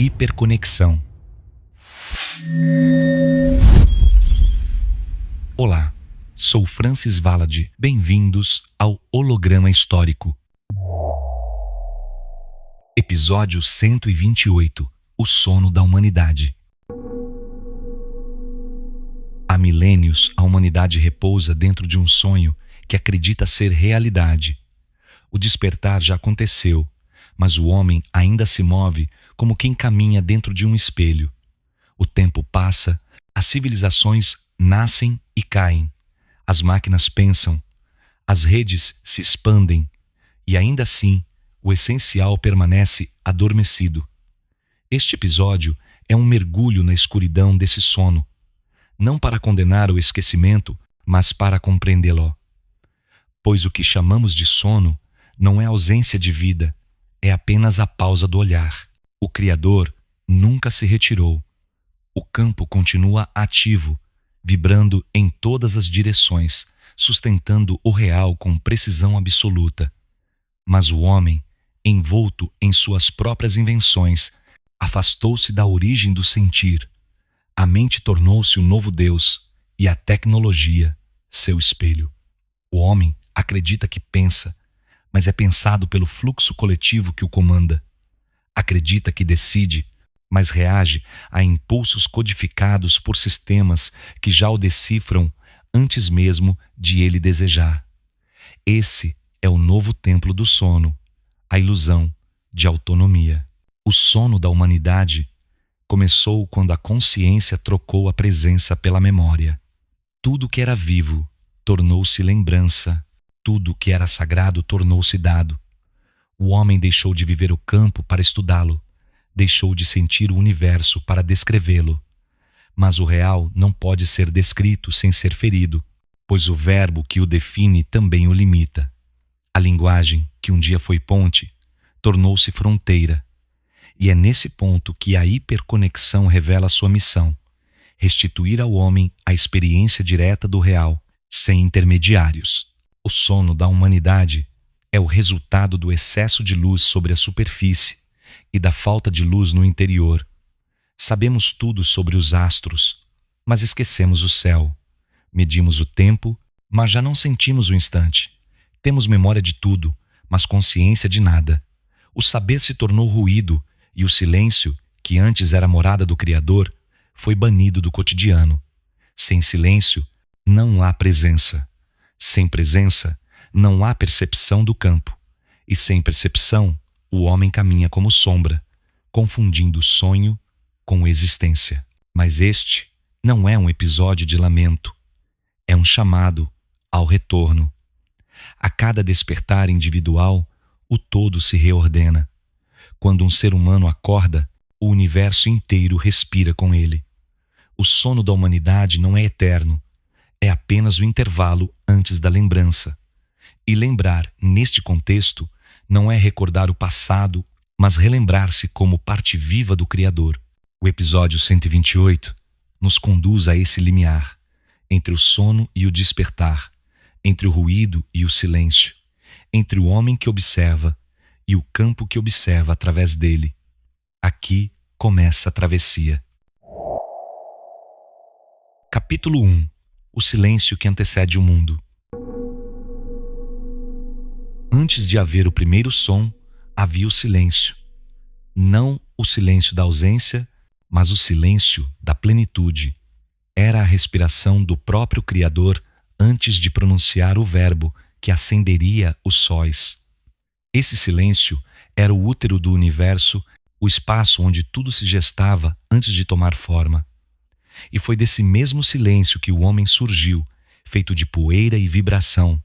hiperconexão. Olá, sou Francis Valade. Bem-vindos ao Holograma Histórico. Episódio 128. O sono da humanidade. Há milênios, a humanidade repousa dentro de um sonho que acredita ser realidade. O despertar já aconteceu, mas o homem ainda se move como quem caminha dentro de um espelho. O tempo passa, as civilizações nascem e caem, as máquinas pensam, as redes se expandem, e ainda assim o essencial permanece adormecido. Este episódio é um mergulho na escuridão desse sono, não para condenar o esquecimento, mas para compreendê-lo. Pois o que chamamos de sono não é ausência de vida, é apenas a pausa do olhar. O Criador nunca se retirou. O campo continua ativo, vibrando em todas as direções, sustentando o real com precisão absoluta. Mas o homem, envolto em suas próprias invenções, afastou-se da origem do sentir. A mente tornou-se o novo Deus e a tecnologia, seu espelho. O homem acredita que pensa, mas é pensado pelo fluxo coletivo que o comanda. Acredita que decide, mas reage a impulsos codificados por sistemas que já o decifram antes mesmo de ele desejar. Esse é o novo templo do sono, a ilusão de autonomia. O sono da humanidade começou quando a consciência trocou a presença pela memória. Tudo que era vivo tornou-se lembrança, tudo que era sagrado tornou-se dado. O homem deixou de viver o campo para estudá-lo, deixou de sentir o universo para descrevê-lo. Mas o real não pode ser descrito sem ser ferido, pois o verbo que o define também o limita. A linguagem, que um dia foi ponte, tornou-se fronteira. E é nesse ponto que a hiperconexão revela sua missão: restituir ao homem a experiência direta do real, sem intermediários. O sono da humanidade é o resultado do excesso de luz sobre a superfície e da falta de luz no interior. Sabemos tudo sobre os astros, mas esquecemos o céu. Medimos o tempo, mas já não sentimos o instante. Temos memória de tudo, mas consciência de nada. O saber se tornou ruído e o silêncio, que antes era morada do Criador, foi banido do cotidiano. Sem silêncio, não há presença. Sem presença, não há percepção do campo. E sem percepção, o homem caminha como sombra, confundindo sonho com existência. Mas este não é um episódio de lamento. É um chamado ao retorno. A cada despertar individual, o todo se reordena. Quando um ser humano acorda, o universo inteiro respira com ele. O sono da humanidade não é eterno, é apenas o intervalo antes da lembrança. E lembrar, neste contexto, não é recordar o passado, mas relembrar-se como parte viva do Criador. O episódio 128 nos conduz a esse limiar, entre o sono e o despertar, entre o ruído e o silêncio, entre o homem que observa e o campo que observa através dele. Aqui começa a travessia. Capítulo 1. O silêncio que antecede o mundo. Antes de haver o primeiro som, havia o silêncio. Não o silêncio da ausência, mas o silêncio da plenitude. Era a respiração do próprio Criador antes de pronunciar o verbo que acenderia os sóis. Esse silêncio era o útero do universo, o espaço onde tudo se gestava antes de tomar forma. E foi desse mesmo silêncio que o homem surgiu, feito de poeira e vibração,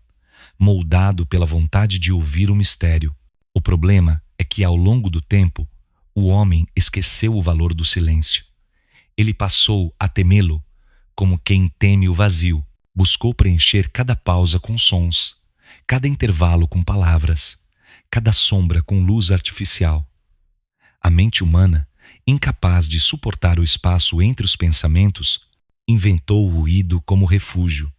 moldado pela vontade de ouvir o mistério. O problema é que, ao longo do tempo, o homem esqueceu o valor do silêncio. Ele passou a temê-lo como quem teme o vazio. Buscou preencher cada pausa com sons, cada intervalo com palavras, cada sombra com luz artificial. A mente humana, incapaz de suportar o espaço entre os pensamentos, inventou o ruído como refúgio.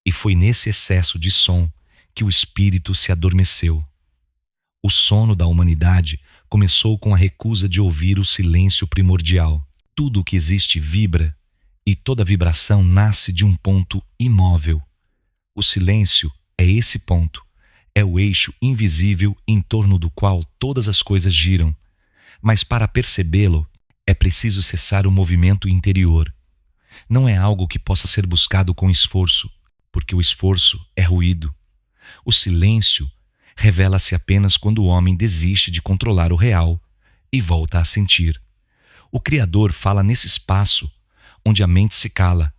E foi nesse excesso de som que o espírito se adormeceu. O sono da humanidade começou com a recusa de ouvir o silêncio primordial. Tudo o que existe vibra, e toda vibração nasce de um ponto imóvel. O silêncio é esse ponto, é o eixo invisível em torno do qual todas as coisas giram. Mas para percebê-lo, é preciso cessar o movimento interior. Não é algo que possa ser buscado com esforço, porque o esforço é ruído. O silêncio revela-se apenas quando o homem desiste de controlar o real e volta a sentir. O Criador fala nesse espaço onde a mente se cala.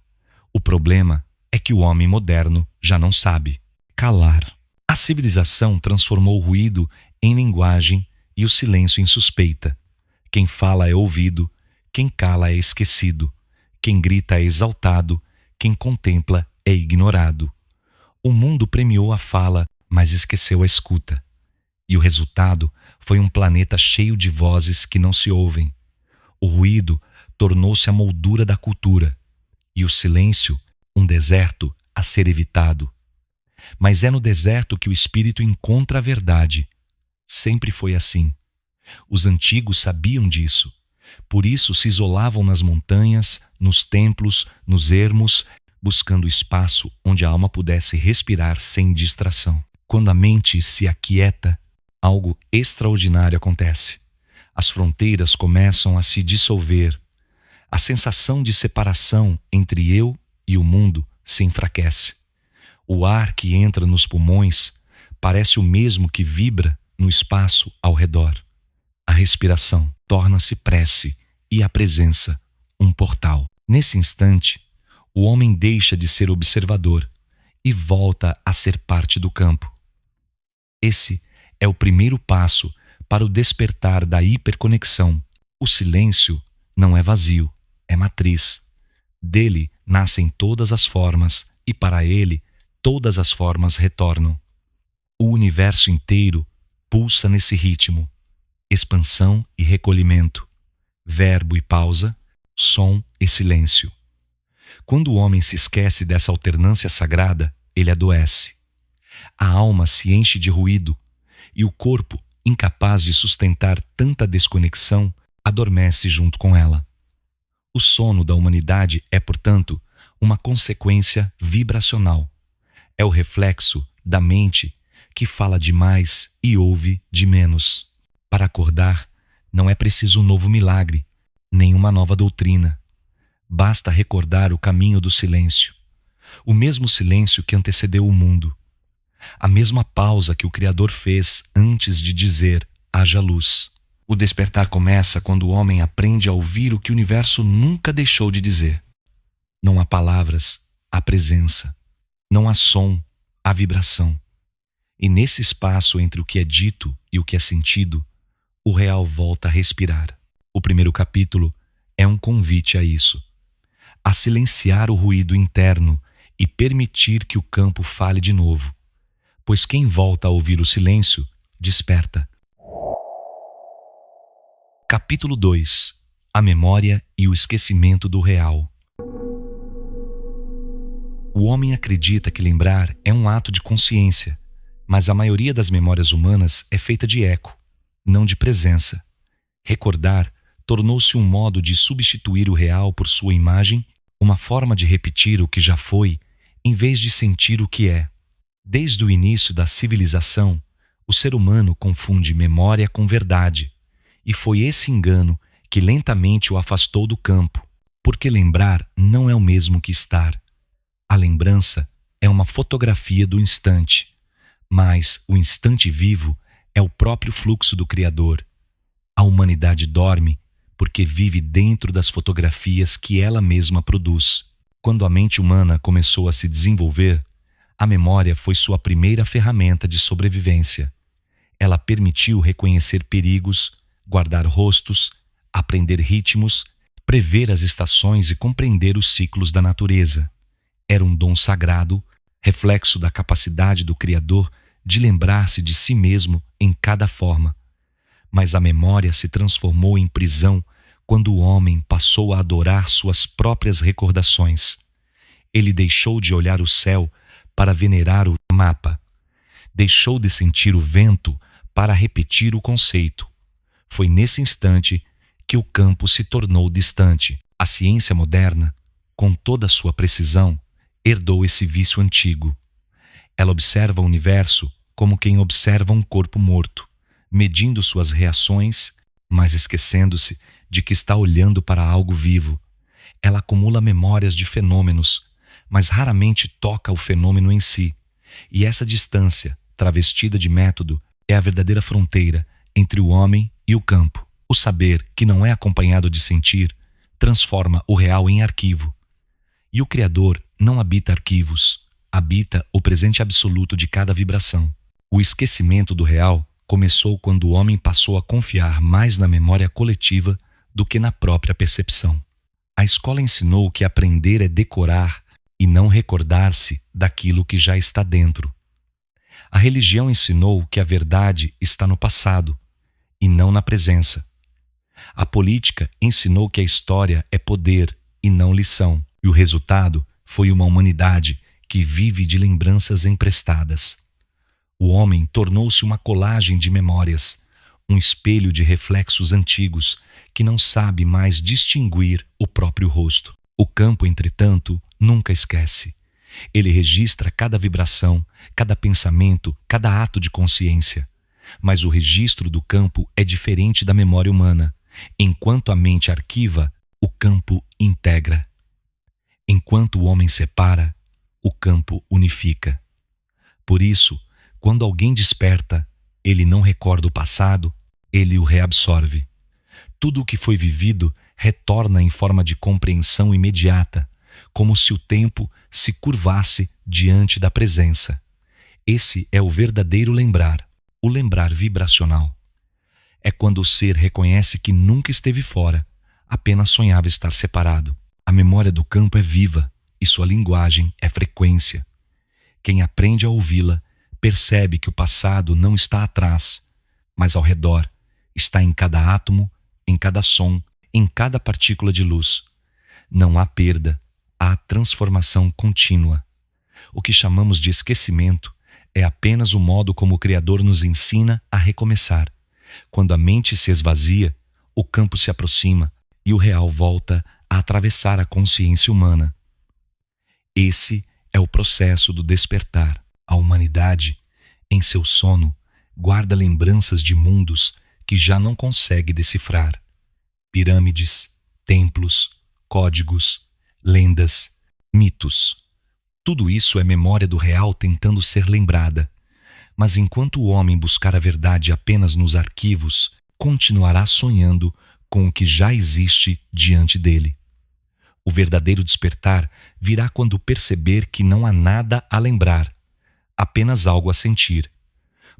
O problema é que o homem moderno já não sabe calar. A civilização transformou o ruído em linguagem e o silêncio em suspeita. Quem fala é ouvido, quem cala é esquecido, quem grita é exaltado, quem contempla é ignorado. O mundo premiou a fala, mas esqueceu a escuta. E o resultado foi um planeta cheio de vozes que não se ouvem. O ruído tornou-se a moldura da cultura, e o silêncio, um deserto a ser evitado. Mas é no deserto que o espírito encontra a verdade. Sempre foi assim. Os antigos sabiam disso. Por isso se isolavam nas montanhas, nos templos, nos ermos, buscando espaço onde a alma pudesse respirar sem distração. Quando a mente se aquieta, algo extraordinário acontece. As fronteiras começam a se dissolver. A sensação de separação entre eu e o mundo se enfraquece. O ar que entra nos pulmões parece o mesmo que vibra no espaço ao redor. A respiração torna-se prece e a presença um portal. Nesse instante, o homem deixa de ser observador e volta a ser parte do campo. Esse é o primeiro passo para o despertar da hiperconexão. O silêncio não é vazio, é matriz. Dele nascem todas as formas e para ele todas as formas retornam. O universo inteiro pulsa nesse ritmo. Expansão e recolhimento, verbo e pausa, som e silêncio. Quando o homem se esquece dessa alternância sagrada, ele adoece. A alma se enche de ruído e o corpo, incapaz de sustentar tanta desconexão, adormece junto com ela. O sono da humanidade é, portanto, uma consequência vibracional. É o reflexo da mente que fala demais e ouve de menos. Para acordar, não é preciso um novo milagre, nem uma nova doutrina. Basta recordar o caminho do silêncio, o mesmo silêncio que antecedeu o mundo, a mesma pausa que o Criador fez antes de dizer haja luz. O despertar começa quando o homem aprende a ouvir o que o universo nunca deixou de dizer. Não há palavras, há presença. Não há som, há vibração. E nesse espaço entre o que é dito e o que é sentido, o real volta a respirar. O primeiro capítulo é um convite a isso, a silenciar o ruído interno e permitir que o campo fale de novo, pois quem volta a ouvir o silêncio, desperta. Capítulo 2. A memória e o esquecimento do real. O homem acredita que lembrar é um ato de consciência, mas a maioria das memórias humanas é feita de eco, não de presença. Recordar tornou-se um modo de substituir o real por sua imagem, uma forma de repetir o que já foi, em vez de sentir o que é. Desde o início da civilização, o ser humano confunde memória com verdade, e foi esse engano que lentamente o afastou do campo, porque lembrar não é o mesmo que estar. A lembrança é uma fotografia do instante, mas o instante vivo é o próprio fluxo do Criador. A humanidade dorme porque vive dentro das fotografias que ela mesma produz. Quando a mente humana começou a se desenvolver, a memória foi sua primeira ferramenta de sobrevivência. Ela permitiu reconhecer perigos, guardar rostos, aprender ritmos, prever as estações e compreender os ciclos da natureza. Era um dom sagrado, reflexo da capacidade do Criador de lembrar-se de si mesmo em cada forma. Mas a memória se transformou em prisão quando o homem passou a adorar suas próprias recordações. Ele deixou de olhar o céu para venerar o mapa. Deixou de sentir o vento para repetir o conceito. Foi nesse instante que o campo se tornou distante. A ciência moderna, com toda a sua precisão, herdou esse vício antigo. Ela observa o universo como quem observa um corpo morto, medindo suas reações, mas esquecendo-se de que está olhando para algo vivo. Ela acumula memórias de fenômenos, mas raramente toca o fenômeno em si. E essa distância, travestida de método, é a verdadeira fronteira entre o homem e o campo. O saber, que não é acompanhado de sentir, transforma o real em arquivo. E o Criador não habita arquivos, habita o presente absoluto de cada vibração. O esquecimento do real começou quando o homem passou a confiar mais na memória coletiva do que na própria percepção. A escola ensinou que aprender é decorar e não recordar-se daquilo que já está dentro. A religião ensinou que a verdade está no passado e não na presença. A política ensinou que a história é poder e não lição, e o resultado foi uma humanidade que vive de lembranças emprestadas. O homem tornou-se uma colagem de memórias, um espelho de reflexos antigos que não sabe mais distinguir o próprio rosto. O campo, entretanto, nunca esquece. Ele registra cada vibração, cada pensamento, cada ato de consciência. Mas o registro do campo é diferente da memória humana. Enquanto a mente arquiva, o campo integra. Enquanto o homem separa, o campo unifica. Por isso, quando alguém desperta, ele não recorda o passado, ele o reabsorve. Tudo o que foi vivido retorna em forma de compreensão imediata, como se o tempo se curvasse diante da presença. Esse é o verdadeiro lembrar, o lembrar vibracional. É quando o ser reconhece que nunca esteve fora, apenas sonhava estar separado. A memória do campo é viva e sua linguagem é frequência. Quem aprende a ouvi-la percebe que o passado não está atrás, mas ao redor, está em cada átomo, em cada som, em cada partícula de luz. Não há perda, há transformação contínua. O que chamamos de esquecimento é apenas o modo como o Criador nos ensina a recomeçar. Quando a mente se esvazia, o campo se aproxima e o real volta a atravessar a consciência humana. Esse é o processo do despertar. A humanidade, em seu sono, guarda lembranças de mundos que já não consegue decifrar. Pirâmides, templos, códigos, lendas, mitos. Tudo isso é memória do real tentando ser lembrada. Mas enquanto o homem buscar a verdade apenas nos arquivos, continuará sonhando com o que já existe diante dele. O verdadeiro despertar virá quando perceber que não há nada a lembrar, apenas algo a sentir.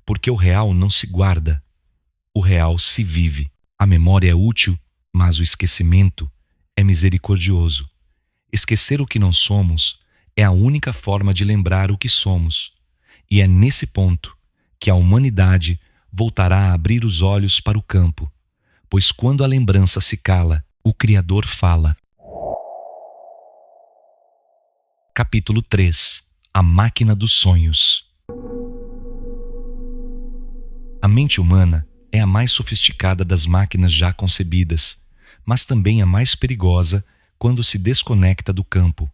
Porque o real não se guarda, o real se vive. A memória é útil, mas o esquecimento é misericordioso. Esquecer o que não somos é a única forma de lembrar o que somos. E é nesse ponto que a humanidade voltará a abrir os olhos para o campo, pois quando a lembrança se cala, o Criador fala. Capítulo 3. A máquina dos sonhos. A mente humana é a mais sofisticada das máquinas já concebidas, mas também a mais perigosa quando se desconecta do campo.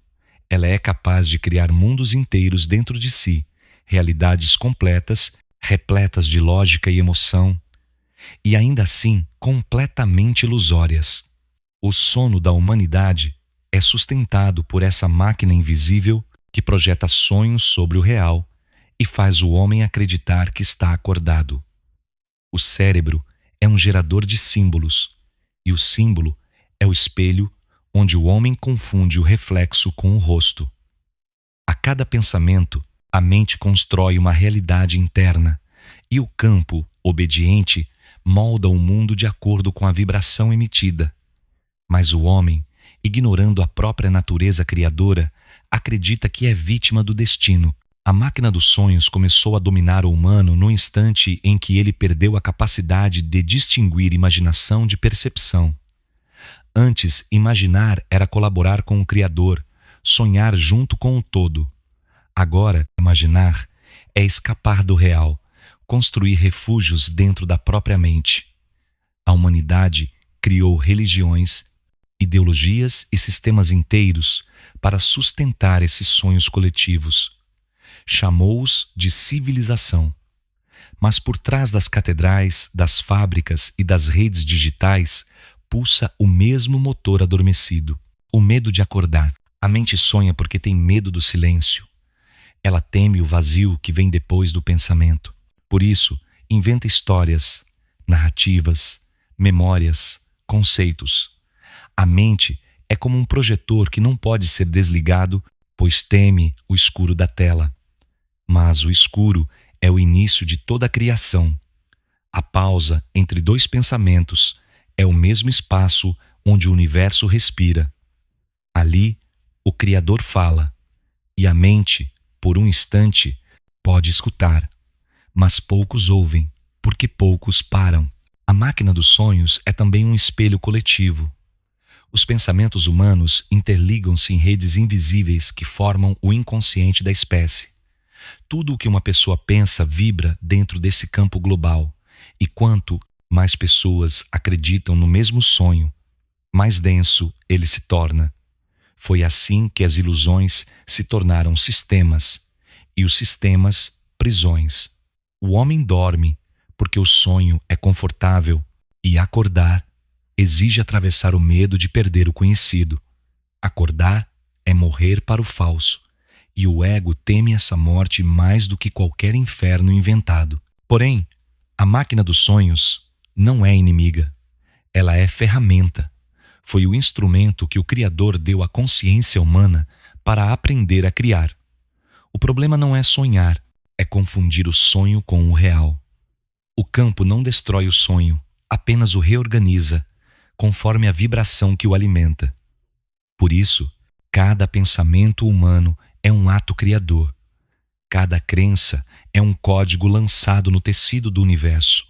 Ela é capaz de criar mundos inteiros dentro de si, realidades completas, repletas de lógica e emoção, e ainda assim completamente ilusórias. O sono da humanidade é sustentado por essa máquina invisível que projeta sonhos sobre o real e faz o homem acreditar que está acordado. O cérebro é um gerador de símbolos, e o símbolo é o espelho onde o homem confunde o reflexo com o rosto. A cada pensamento, a mente constrói uma realidade interna, e o campo, obediente, molda o mundo de acordo com a vibração emitida. Mas o homem, ignorando a própria natureza criadora, acredita que é vítima do destino. A máquina dos sonhos começou a dominar o humano no instante em que ele perdeu a capacidade de distinguir imaginação de percepção. Antes, imaginar era colaborar com o Criador, sonhar junto com o todo. Agora, imaginar é escapar do real, construir refúgios dentro da própria mente. A A humanidade criou religiões, ideologias e sistemas inteiros para sustentar esses sonhos coletivos. Chamou-os de civilização. Mas por trás das catedrais, das fábricas e das redes digitais pulsa o mesmo motor adormecido, o medo de acordar. A mente sonha porque tem medo do silêncio. Ela teme o vazio que vem depois do pensamento. Por isso, inventa histórias, narrativas, memórias, conceitos. A mente é como um projetor que não pode ser desligado, pois teme o escuro da tela. Mas o escuro é o início de toda a criação. A pausa entre dois pensamentos é o mesmo espaço onde o universo respira. Ali, o Criador fala, e a mente, por um instante, pode escutar. Mas poucos ouvem, porque poucos param. A máquina dos sonhos é também um espelho coletivo. Os pensamentos humanos interligam-se em redes invisíveis que formam o inconsciente da espécie. Tudo o que uma pessoa pensa vibra dentro desse campo global, e quanto mais pessoas acreditam no mesmo sonho, mais denso ele se torna. Foi assim que as ilusões se tornaram sistemas, e os sistemas prisões. O homem dorme porque o sonho é confortável, e acordar exige atravessar o medo de perder o conhecido. Acordar é morrer para o falso, e o ego teme essa morte mais do que qualquer inferno inventado. Porém, a máquina dos sonhos não é inimiga. Ela é ferramenta. Foi o instrumento que o Criador deu à consciência humana para aprender a criar. O problema não é sonhar, é confundir o sonho com o real. O campo não destrói o sonho, apenas o reorganiza, conforme a vibração que o alimenta. Por isso, cada pensamento humano é um ato criador. Cada crença é um código lançado no tecido do universo.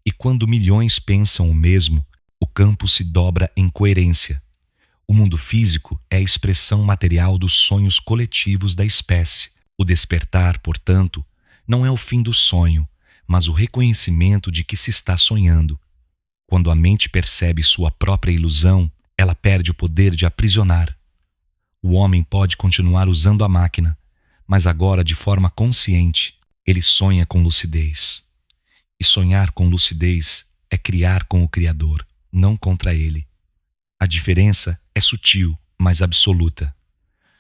E quando milhões pensam o mesmo, o campo se dobra em coerência. O mundo físico é a expressão material dos sonhos coletivos da espécie. O despertar, portanto, não é o fim do sonho, mas o reconhecimento de que se está sonhando. Quando a mente percebe sua própria ilusão, ela perde o poder de aprisionar. O homem pode continuar usando a máquina, mas agora de forma consciente. Ele sonha com lucidez. E sonhar com lucidez é criar com o Criador, não contra ele. A diferença é sutil, mas absoluta.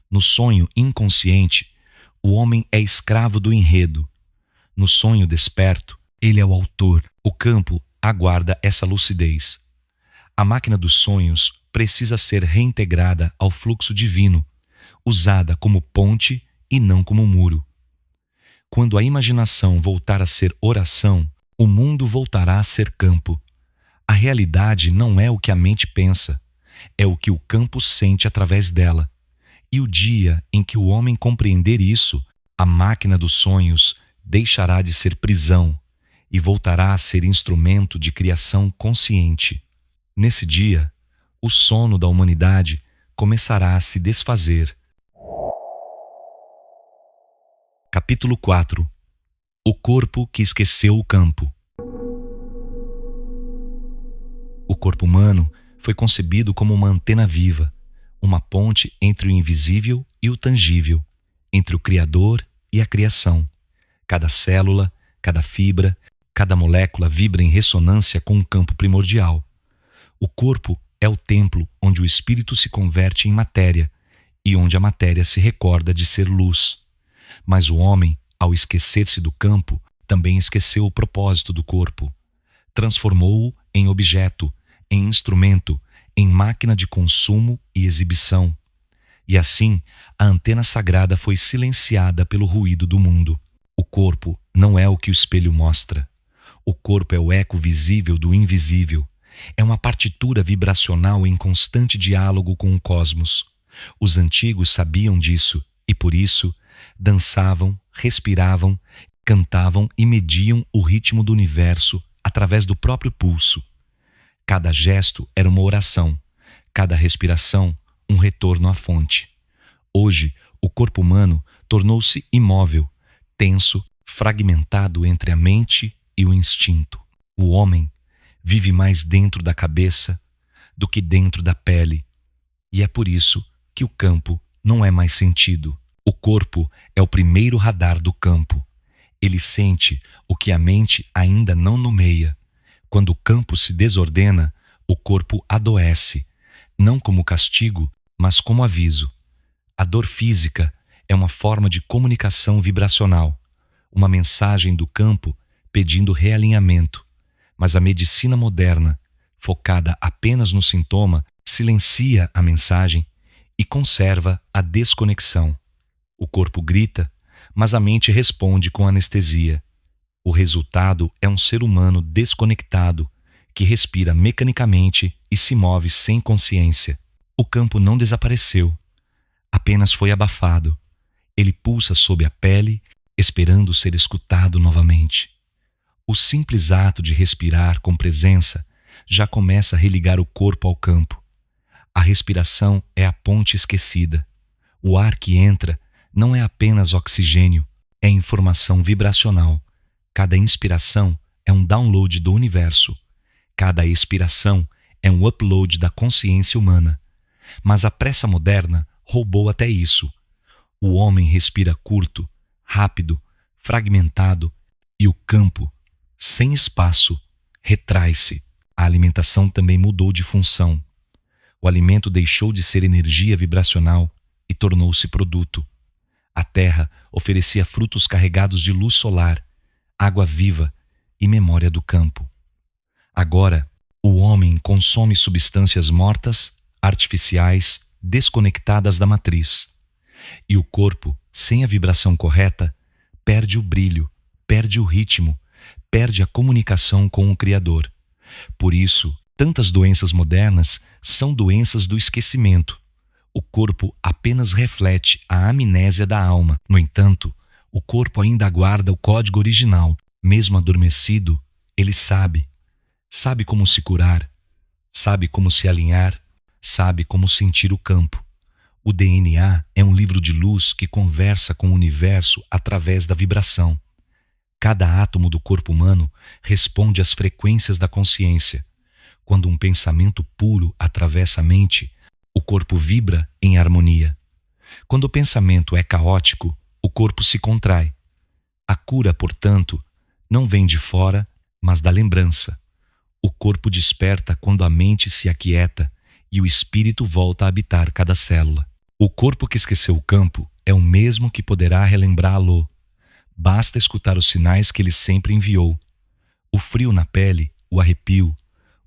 No sonho inconsciente, o homem é escravo do enredo. No sonho desperto, ele é o autor. O campo aguarda essa lucidez. A máquina dos sonhos precisa ser reintegrada ao fluxo divino, usada como ponte e não como muro. Quando a imaginação voltar a ser oração, o mundo voltará a ser campo. A realidade não é o que a mente pensa, é o que o campo sente através dela. E o dia em que o homem compreender isso, a máquina dos sonhos deixará de ser prisão e voltará a ser instrumento de criação consciente. Nesse dia, o sono da humanidade começará a se desfazer. Capítulo 4. O corpo que esqueceu o campo. O corpo humano foi concebido como uma antena viva, uma ponte entre o invisível e o tangível, entre o Criador e a criação. Cada célula, cada fibra, cada molécula vibra em ressonância com um campo primordial. O corpo é o templo onde o espírito se converte em matéria e onde a matéria se recorda de ser luz. Mas o homem, ao esquecer-se do campo, também esqueceu o propósito do corpo. Transformou-o em objeto, em instrumento, em máquina de consumo e exibição. E assim, a antena sagrada foi silenciada pelo ruído do mundo. O corpo não é o que o espelho mostra. O corpo é o eco visível do invisível. É uma partitura vibracional em constante diálogo com o cosmos. Os antigos sabiam disso e, por isso, dançavam, respiravam, cantavam e mediam o ritmo do universo através do próprio pulso. Cada gesto era uma oração, cada respiração um retorno à fonte. Hoje, o corpo humano tornou-se imóvel, tenso, fragmentado entre a mente e o instinto. O homem vive mais dentro da cabeça do que dentro da pele, e é por isso que o campo não é mais sentido. O corpo é o primeiro radar do campo. Ele sente o que a mente ainda não nomeia. Quando o campo se desordena, o corpo adoece, não como castigo, mas como aviso. A dor física é uma forma de comunicação vibracional, uma mensagem do campo pedindo realinhamento. Mas a medicina moderna, focada apenas no sintoma, silencia a mensagem e conserva a desconexão. O corpo grita, mas a mente responde com anestesia. O resultado é um ser humano desconectado, que respira mecanicamente e se move sem consciência. O campo não desapareceu, apenas foi abafado. Ele pulsa sob a pele, esperando ser escutado novamente. O simples ato de respirar com presença já começa a religar o corpo ao campo. A respiração é a ponte esquecida. O ar que entra não é apenas oxigênio, é informação vibracional. Cada inspiração é um download do universo. Cada expiração é um upload da consciência humana. Mas a pressa moderna roubou até isso. O homem respira curto, rápido, fragmentado, e o campo, sem espaço, retrai-se. A alimentação também mudou de função. O alimento deixou de ser energia vibracional e tornou-se produto. A terra oferecia frutos carregados de luz solar, água viva e memória do campo. Agora, o homem consome substâncias mortas, artificiais, desconectadas da matriz. E o corpo, sem a vibração correta, perde o brilho, perde o ritmo, perde a comunicação com o Criador. Por isso, tantas doenças modernas são doenças do esquecimento. O corpo apenas reflete a amnésia da alma. No entanto, o corpo ainda aguarda o código original. Mesmo adormecido, ele sabe. Sabe como se curar, sabe como se alinhar, sabe como sentir o campo. O DNA é um livro de luz que conversa com o universo através da vibração. Cada átomo do corpo humano responde às frequências da consciência. Quando um pensamento puro atravessa a mente, o corpo vibra em harmonia. Quando o pensamento é caótico, o corpo se contrai. A cura, portanto, não vem de fora, mas da lembrança. O corpo desperta quando a mente se aquieta e o espírito volta a habitar cada célula. O corpo que esqueceu o campo é o mesmo que poderá relembrá-lo. Basta escutar os sinais que ele sempre enviou. O frio na pele, o arrepio,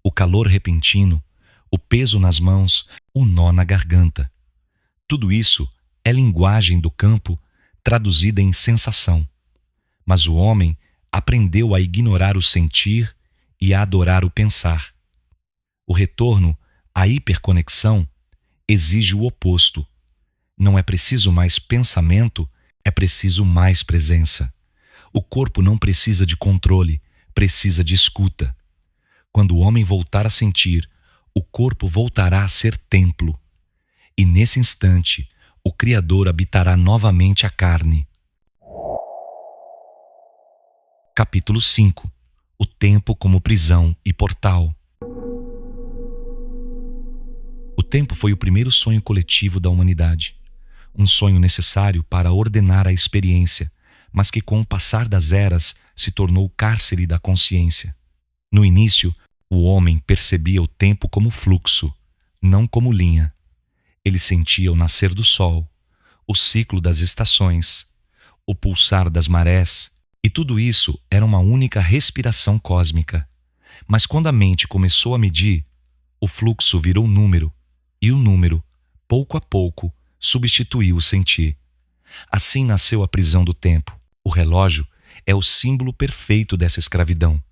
o calor repentino, o peso nas mãos, o nó na garganta. Tudo isso é linguagem do campo traduzida em sensação. Mas o homem aprendeu a ignorar o sentir e a adorar o pensar. O retorno à hiperconexão exige o oposto. Não é preciso mais pensamento, é preciso mais presença. O corpo não precisa de controle, precisa de escuta. Quando o homem voltar a sentir, o corpo voltará a ser templo. E nesse instante, o Criador habitará novamente a carne. Capítulo 5. O tempo como prisão e portal. O tempo foi o primeiro sonho coletivo da humanidade. Um sonho necessário para ordenar a experiência, mas que com o passar das eras se tornou o cárcere da consciência. No início, o homem percebia o tempo como fluxo, não como linha. Ele sentia o nascer do sol, o ciclo das estações, o pulsar das marés, e tudo isso era uma única respiração cósmica. Mas quando a mente começou a medir, o fluxo virou número, e o número, pouco a pouco, substituiu o sentir. Assim nasceu a prisão do tempo. O relógio é o símbolo perfeito dessa escravidão.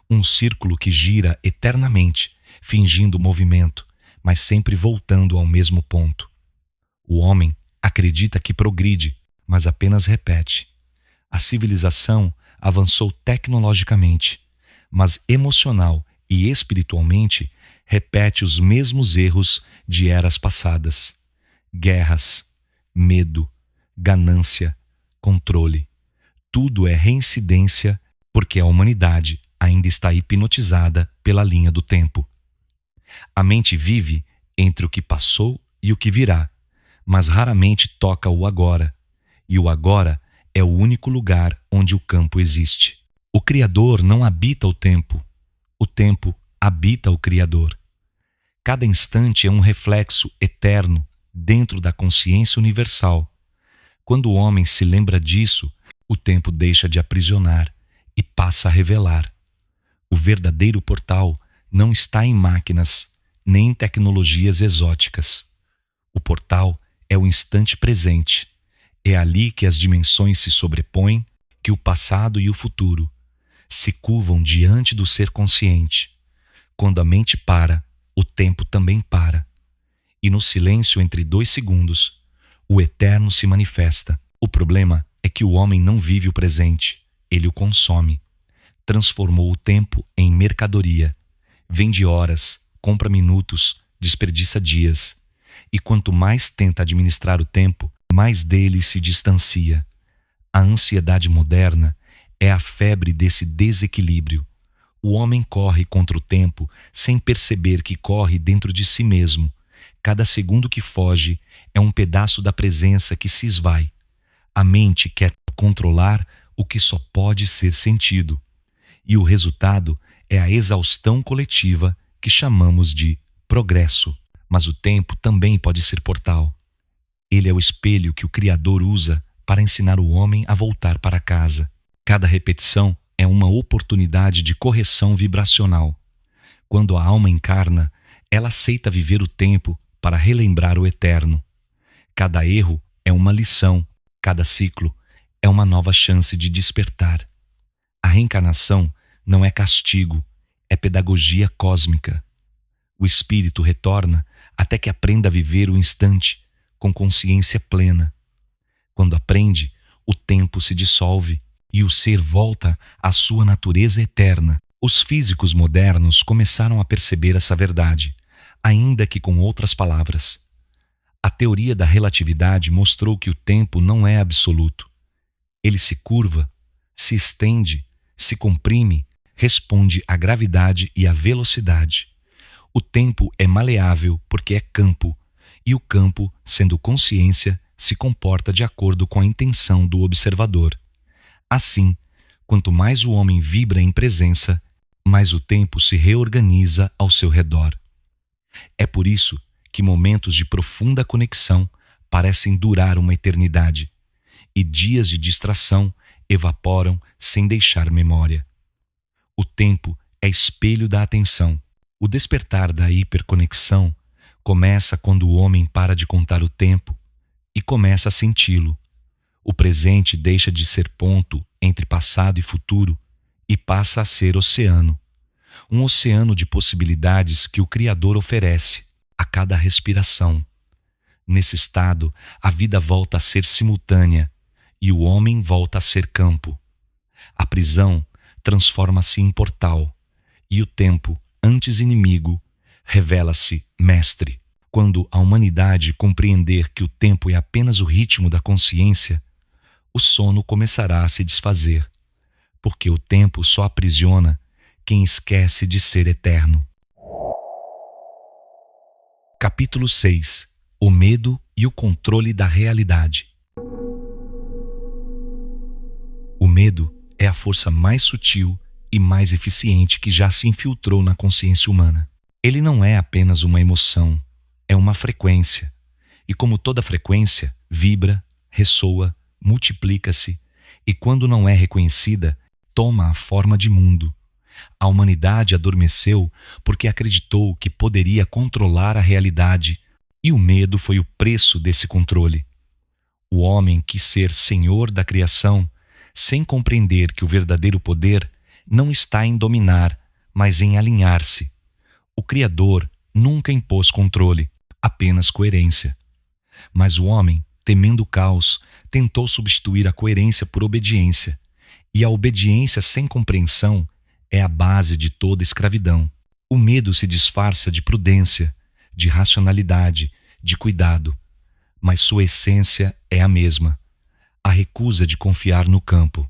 Um círculo que gira eternamente, fingindo movimento, mas sempre voltando ao mesmo ponto. O homem acredita que progride, mas apenas repete. A civilização avançou tecnologicamente, mas emocional e espiritualmente repete os mesmos erros de eras passadas. Guerras, medo, ganância, controle. Tudo é reincidência porque a humanidade ainda está hipnotizada pela linha do tempo. A mente vive entre o que passou e o que virá, mas raramente toca o agora, e o agora é o único lugar onde o campo existe. O Criador não habita o tempo habita o Criador. Cada instante é um reflexo eterno dentro da consciência universal. Quando o homem se lembra disso, o tempo deixa de aprisionar e passa a revelar. O verdadeiro portal não está em máquinas, nem em tecnologias exóticas. O portal é o instante presente. É ali que as dimensões se sobrepõem, que o passado e o futuro se curvam diante do ser consciente. Quando a mente para, o tempo também para. E no silêncio entre 2 segundos, o eterno se manifesta. O problema é que o homem não vive o presente, ele o consome. Transformou o tempo em mercadoria. Vende horas, compra minutos, desperdiça dias. E quanto mais tenta administrar o tempo, mais dele se distancia. A ansiedade moderna é a febre desse desequilíbrio. O homem corre contra o tempo sem perceber que corre dentro de si mesmo. Cada segundo que foge é um pedaço da presença que se esvai. A mente quer controlar o que só pode ser sentido. E o resultado é a exaustão coletiva que chamamos de progresso. Mas o tempo também pode ser portal. Ele é o espelho que o Criador usa para ensinar o homem a voltar para casa. Cada repetição é uma oportunidade de correção vibracional. Quando a alma encarna, ela aceita viver o tempo para relembrar o eterno. Cada erro é uma lição, cada ciclo é uma nova chance de despertar. A reencarnação não é castigo, é pedagogia cósmica. O espírito retorna até que aprenda a viver o instante com consciência plena. Quando aprende, o tempo se dissolve e o ser volta à sua natureza eterna. Os físicos modernos começaram a perceber essa verdade, ainda que com outras palavras. A teoria da relatividade mostrou que o tempo não é absoluto. Ele se curva, se estende, se comprime, responde à gravidade e à velocidade. O tempo é maleável porque é campo, e o campo, sendo consciência, se comporta de acordo com a intenção do observador. Assim, quanto mais o homem vibra em presença, mais o tempo se reorganiza ao seu redor. É por isso que momentos de profunda conexão parecem durar uma eternidade, e dias de distração evaporam sem deixar memória. O tempo é espelho da atenção. O despertar da hiperconexão começa quando o homem para de contar o tempo e começa a senti-lo. O presente deixa de ser ponto entre passado e futuro e passa a ser oceano. Um oceano de possibilidades que o Criador oferece a cada respiração. Nesse estado, a vida volta a ser simultânea e o homem volta a ser campo. A prisão transforma-se em portal e o tempo, antes inimigo, revela-se mestre. Quando a humanidade compreender que o tempo é apenas o ritmo da consciência, o sono começará a se desfazer, porque o tempo só aprisiona quem esquece de ser eterno. Capítulo 6. O medo e o controle da realidade. O medo é a força mais sutil e mais eficiente que já se infiltrou na consciência humana. Ele não é apenas uma emoção, é uma frequência. E como toda frequência, vibra, ressoa, multiplica-se e, quando não é reconhecida, toma a forma de mundo. A humanidade adormeceu porque acreditou que poderia controlar a realidade e o medo foi o preço desse controle. O homem quis ser senhor da criação sem compreender que o verdadeiro poder não está em dominar, mas em alinhar-se. O Criador nunca impôs controle, apenas coerência. Mas o homem, temendo o caos, tentou substituir a coerência por obediência, e a obediência sem compreensão é a base de toda escravidão. O medo se disfarça de prudência, de racionalidade, de cuidado, mas sua essência é a mesma, a recusa de confiar no campo.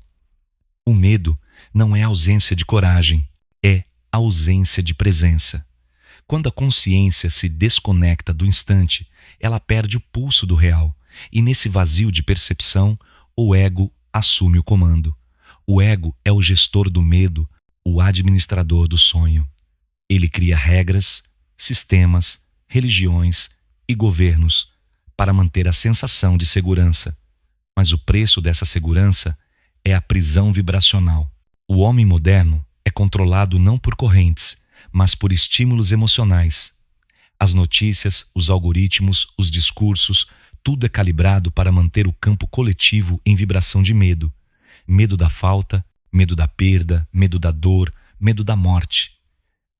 O medo não é ausência de coragem, é ausência de presença. Quando a consciência se desconecta do instante, ela perde o pulso do real, e nesse vazio de percepção, o ego assume o comando. O ego é o gestor do medo, o administrador do sonho. Ele cria regras, sistemas, religiões e governos para manter a sensação de segurança. Mas o preço dessa segurança é a prisão vibracional. O homem moderno é controlado não por correntes, mas por estímulos emocionais. As notícias, os algoritmos, os discursos, tudo é calibrado para manter o campo coletivo em vibração de medo. Medo da falta, medo da perda, medo da dor, medo da morte.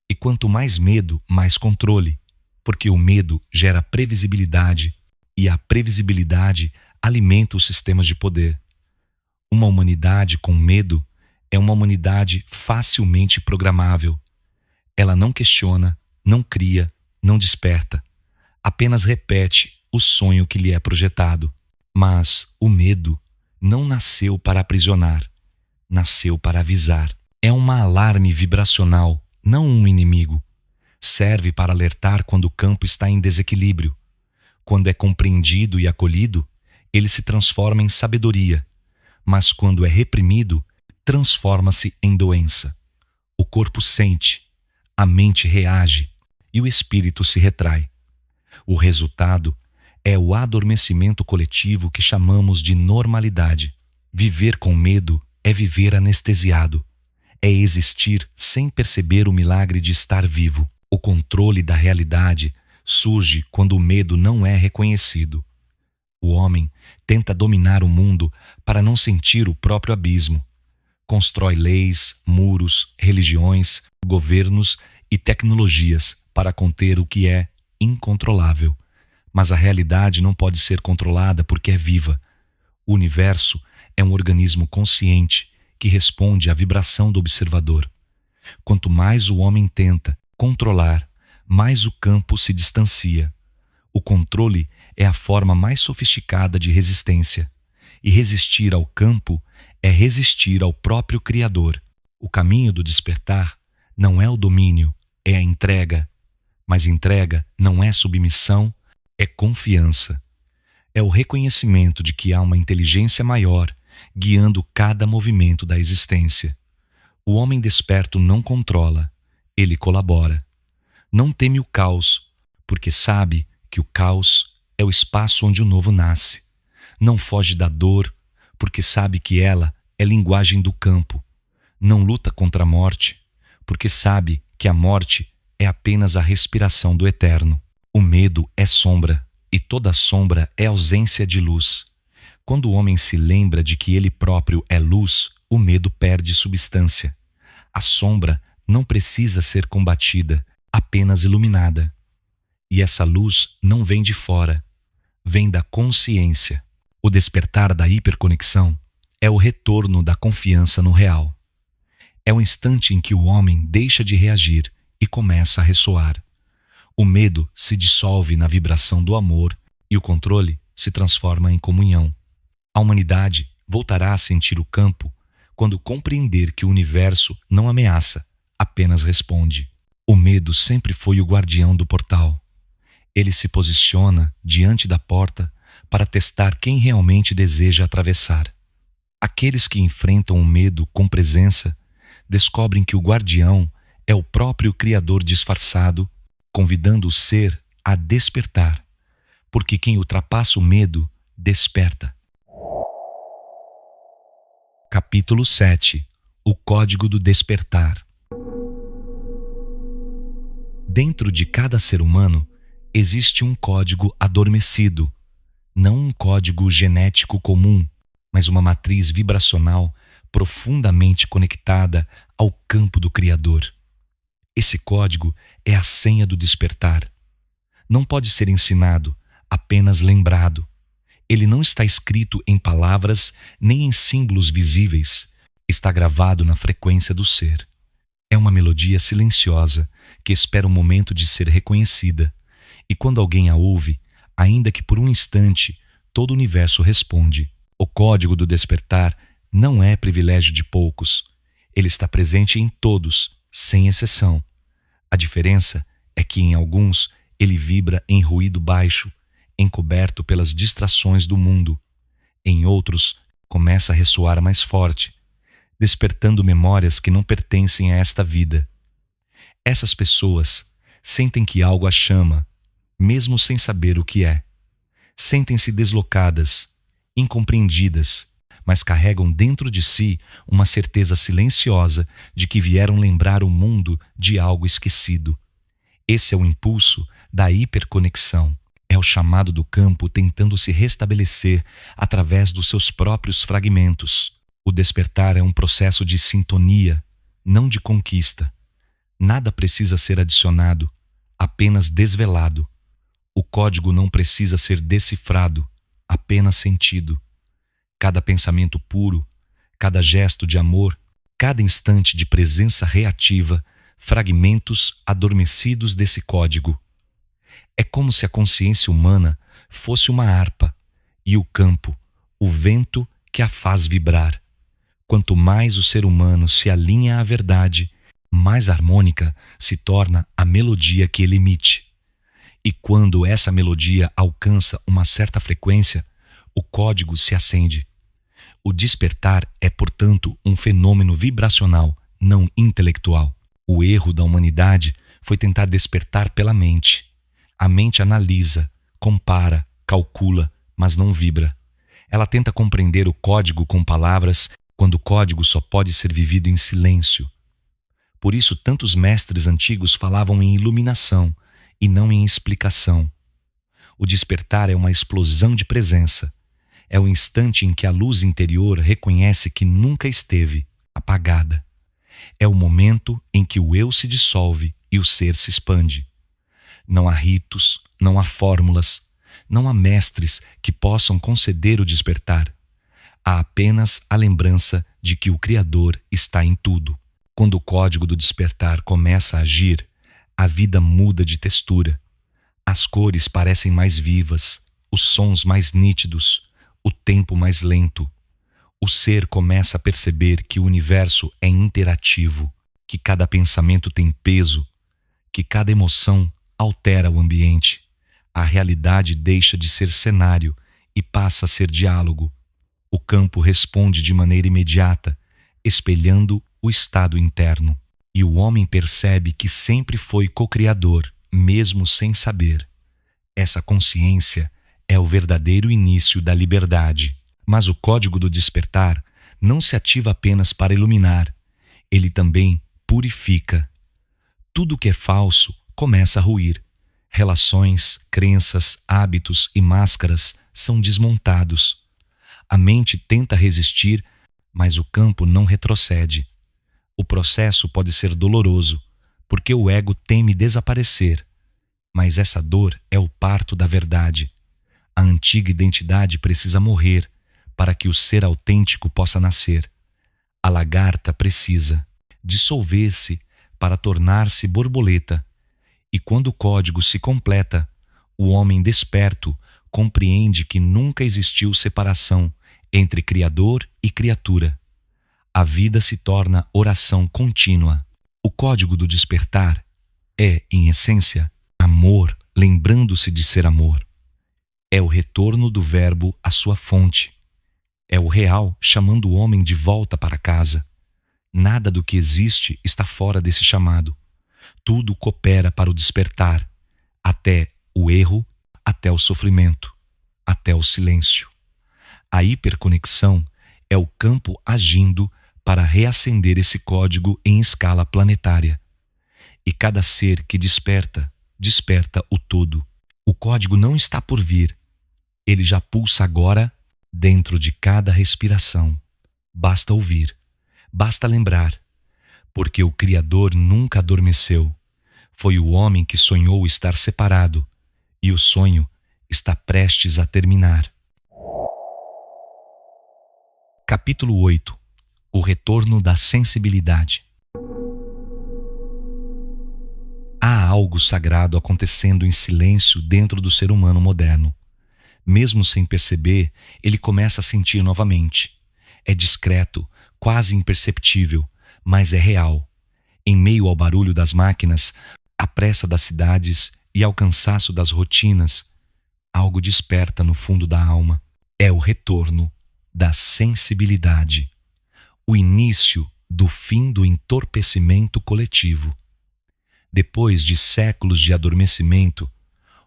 E quanto mais medo, mais controle, porque o medo gera previsibilidade e a previsibilidade alimenta os sistemas de poder. Uma humanidade com medo é uma humanidade facilmente programável. Ela não questiona, não cria, não desperta. Apenas repete o sonho que lhe é projetado. Mas o medo não nasceu para aprisionar, nasceu para avisar. É uma alarme vibracional, não um inimigo. Serve para alertar quando o campo está em desequilíbrio. Quando é compreendido e acolhido, ele se transforma em sabedoria. Mas quando é reprimido, transforma-se em doença. O corpo sente, a mente reage e o espírito se retrai. O resultado é o adormecimento coletivo que chamamos de normalidade. Viver com medo é viver anestesiado. É existir sem perceber o milagre de estar vivo. O controle da realidade surge quando o medo não é reconhecido. O homem tenta dominar o mundo para não sentir o próprio abismo. Constrói leis, muros, religiões, governos e tecnologias para conter o que é incontrolável. Mas a realidade não pode ser controlada porque é viva. O universo é um organismo consciente que responde à vibração do observador. Quanto mais o homem tenta controlar, mais o campo se distancia. O controle é a forma mais sofisticada de resistência. E resistir ao campo é resistir ao próprio Criador. O caminho do despertar não é o domínio, é a entrega. Mas entrega não é submissão, é confiança. É o reconhecimento de que há uma inteligência maior guiando cada movimento da existência. O homem desperto não controla, ele colabora. Não teme o caos, porque sabe que o caos é o espaço onde o novo nasce. Não foge da dor, porque sabe que ela é linguagem do campo. Não luta contra a morte, porque sabe que a morte é apenas a respiração do eterno. O medo é sombra, e toda sombra é ausência de luz. Quando o homem se lembra de que ele próprio é luz, o medo perde substância. A sombra não precisa ser combatida, apenas iluminada. E essa luz não vem de fora, vem da consciência. O despertar da hiperconexão é o retorno da confiança no real. É o instante em que o homem deixa de reagir e começa a ressoar. O medo se dissolve na vibração do amor e o controle se transforma em comunhão. A humanidade voltará a sentir o campo quando compreender que o universo não ameaça, apenas responde. O medo sempre foi o guardião do portal. Ele se posiciona diante da porta para testar quem realmente deseja atravessar. Aqueles que enfrentam o medo com presença descobrem que o guardião é o próprio Criador disfarçado, convidando o ser a despertar, porque quem ultrapassa o medo desperta. Capítulo 7. O Código do Despertar. Dentro de cada ser humano existe um código adormecido, não um código genético comum, mas uma matriz vibracional profundamente conectada ao campo do Criador. Esse código é a senha do despertar. Não pode ser ensinado, apenas lembrado. Ele não está escrito em palavras nem em símbolos visíveis. Está gravado na frequência do ser. É uma melodia silenciosa que espera o momento de ser reconhecida. E quando alguém a ouve, ainda que por um instante, todo o universo responde. O código do despertar não é privilégio de poucos. Ele está presente em todos, sem exceção. A diferença é que em alguns ele vibra em ruído baixo, encoberto pelas distrações do mundo. Em outros, começa a ressoar mais forte, despertando memórias que não pertencem a esta vida. Essas pessoas sentem que algo as chama, mesmo sem saber o que é. Sentem-se deslocadas, incompreendidas, mas carregam dentro de si uma certeza silenciosa de que vieram lembrar o mundo de algo esquecido. Esse é o impulso da hiperconexão. É o chamado do campo tentando se restabelecer através dos seus próprios fragmentos. O despertar é um processo de sintonia, não de conquista. Nada precisa ser adicionado, apenas desvelado. O código não precisa ser decifrado, apenas sentido. Cada pensamento puro, cada gesto de amor, cada instante de presença reativa, fragmentos adormecidos desse código. É como se a consciência humana fosse uma harpa e o campo, o vento que a faz vibrar. Quanto mais o ser humano se alinha à verdade, mais harmônica se torna a melodia que ele emite. E quando essa melodia alcança uma certa frequência, o código se acende. O despertar é, portanto, um fenômeno vibracional, não intelectual. O erro da humanidade foi tentar despertar pela mente. A mente analisa, compara, calcula, mas não vibra. Ela tenta compreender o código com palavras, quando o código só pode ser vivido em silêncio. Por isso, tantos mestres antigos falavam em iluminação e não em explicação. O despertar é uma explosão de presença. É o instante em que a luz interior reconhece que nunca esteve apagada. É o momento em que o eu se dissolve e o ser se expande. Não há ritos, não há fórmulas, não há mestres que possam conceder o despertar. Há apenas a lembrança de que o Criador está em tudo. Quando o código do despertar começa a agir, a vida muda de textura. As cores parecem mais vivas, os sons mais nítidos, o tempo mais lento. O ser começa a perceber que o universo é interativo, que cada pensamento tem peso, que cada emoção altera o ambiente. A realidade deixa de ser cenário e passa a ser diálogo. O campo responde de maneira imediata, espelhando o estado interno. E o homem percebe que sempre foi co-criador, mesmo sem saber. Essa consciência é o verdadeiro início da liberdade. Mas o código do despertar não se ativa apenas para iluminar. Ele também purifica. Tudo que é falso começa a ruir. Relações, crenças, hábitos e máscaras são desmontados. A mente tenta resistir, mas o campo não retrocede. O processo pode ser doloroso, porque o ego teme desaparecer. Mas essa dor é o parto da verdade. A antiga identidade precisa morrer para que o ser autêntico possa nascer. A lagarta precisa dissolver-se para tornar-se borboleta. E quando o código se completa, o homem desperto compreende que nunca existiu separação entre Criador e criatura. A vida se torna oração contínua. O código do despertar é, em essência, amor, lembrando-se de ser amor. É o retorno do verbo à sua fonte. É o real chamando o homem de volta para casa. Nada do que existe está fora desse chamado. Tudo coopera para o despertar, até o erro, até o sofrimento, até o silêncio. A hiperconexão é o campo agindo para reacender esse código em escala planetária. E cada ser que desperta, desperta o todo. O código não está por vir. Ele já pulsa agora dentro de cada respiração. Basta ouvir, basta lembrar, porque o Criador nunca adormeceu. Foi o homem que sonhou estar separado, e o sonho está prestes a terminar. Capítulo 8. O retorno da sensibilidade. Há algo sagrado acontecendo em silêncio dentro do ser humano moderno. Mesmo sem perceber, ele começa a sentir novamente. É discreto, quase imperceptível, mas é real. Em meio ao barulho das máquinas, à pressa das cidades e ao cansaço das rotinas, algo desperta no fundo da alma. É o retorno da sensibilidade, o início do fim do entorpecimento coletivo. Depois de séculos de adormecimento,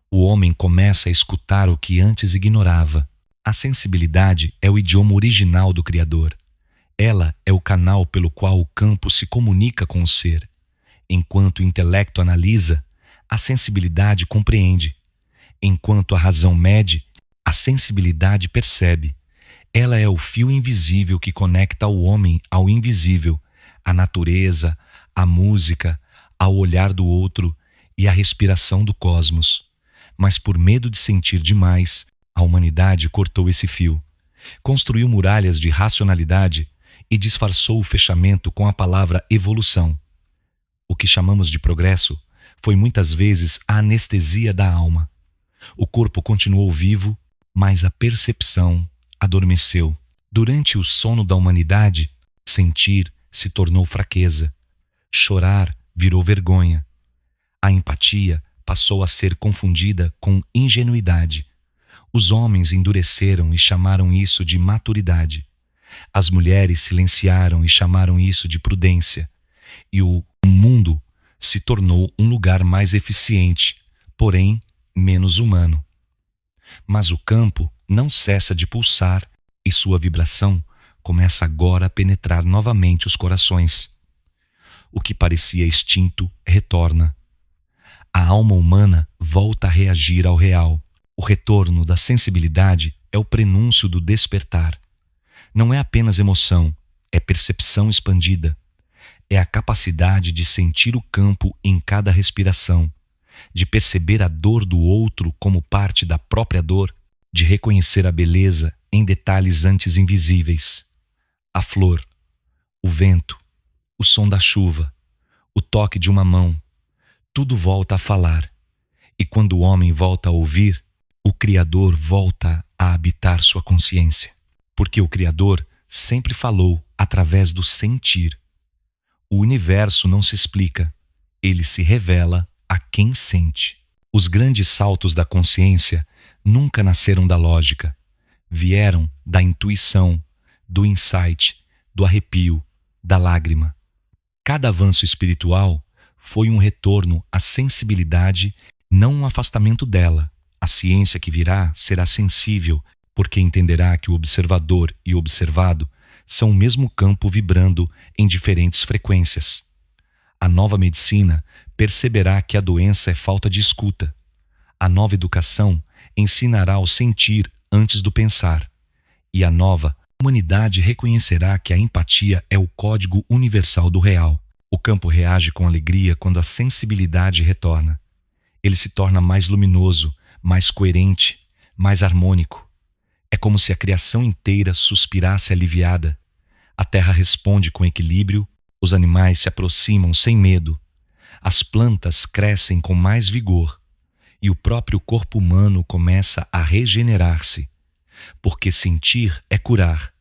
o homem começa a escutar o que antes ignorava. A sensibilidade é o idioma original do Criador. Ela é o canal pelo qual o campo se comunica com o ser. Enquanto o intelecto analisa, a sensibilidade compreende. Enquanto a razão mede, a sensibilidade percebe. Ela é o fio invisível que conecta o homem ao invisível, à natureza, à música, ao olhar do outro e à respiração do cosmos. Mas por medo de sentir demais, a humanidade cortou esse fio, construiu muralhas de racionalidade e disfarçou o fechamento com a palavra evolução. O que chamamos de progresso foi muitas vezes a anestesia da alma. O corpo continuou vivo, mas a percepção adormeceu. Durante o sono da humanidade, sentir se tornou fraqueza. Chorar virou vergonha. A empatia passou a ser confundida com ingenuidade. Os homens endureceram e chamaram isso de maturidade. As mulheres silenciaram e chamaram isso de prudência. E o mundo se tornou um lugar mais eficiente, porém menos humano. Mas o campo não cessa de pulsar e sua vibração começa agora a penetrar novamente os corações. O que parecia extinto retorna. A alma humana volta a reagir ao real. O retorno da sensibilidade é o prenúncio do despertar. Não é apenas emoção, é percepção expandida. É a capacidade de sentir o campo em cada respiração, de perceber a dor do outro como parte da própria dor, de reconhecer a beleza em detalhes antes invisíveis. A flor, o vento, o som da chuva, o toque de uma mão, tudo volta a falar. E quando o homem volta a ouvir, o Criador volta a habitar sua consciência. Porque o Criador sempre falou através do sentir. O universo não se explica, ele se revela a quem sente. Os grandes saltos da consciência nunca nasceram da lógica, vieram da intuição, do insight, do arrepio, da lágrima. Cada avanço espiritual foi um retorno à sensibilidade, não um afastamento dela. A ciência que virá será sensível, porque entenderá que o observador e o observado são o mesmo campo vibrando em diferentes frequências. A nova medicina perceberá que a doença é falta de escuta. A nova educação ensinará ao sentir antes do pensar. E a nova humanidade reconhecerá que a empatia é o código universal do real. O campo reage com alegria quando a sensibilidade retorna. Ele se torna mais luminoso, mais coerente, mais harmônico. É como se a criação inteira suspirasse aliviada. A terra responde com equilíbrio, os animais se aproximam sem medo, as plantas crescem com mais vigor e o próprio corpo humano começa a regenerar-se. Porque sentir é curar.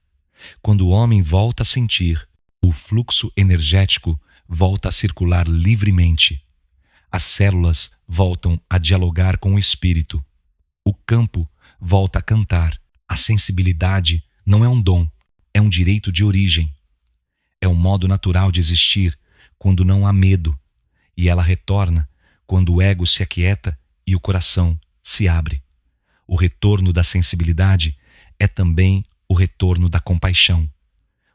Quando o homem volta a sentir, o fluxo energético volta a circular livremente. As células voltam a dialogar com o espírito. O campo volta a cantar. A sensibilidade não é um dom, é um direito de origem. É um modo natural de existir quando não há medo, e ela retorna quando o ego se aquieta e o coração se abre. O retorno da sensibilidade é também o retorno da compaixão.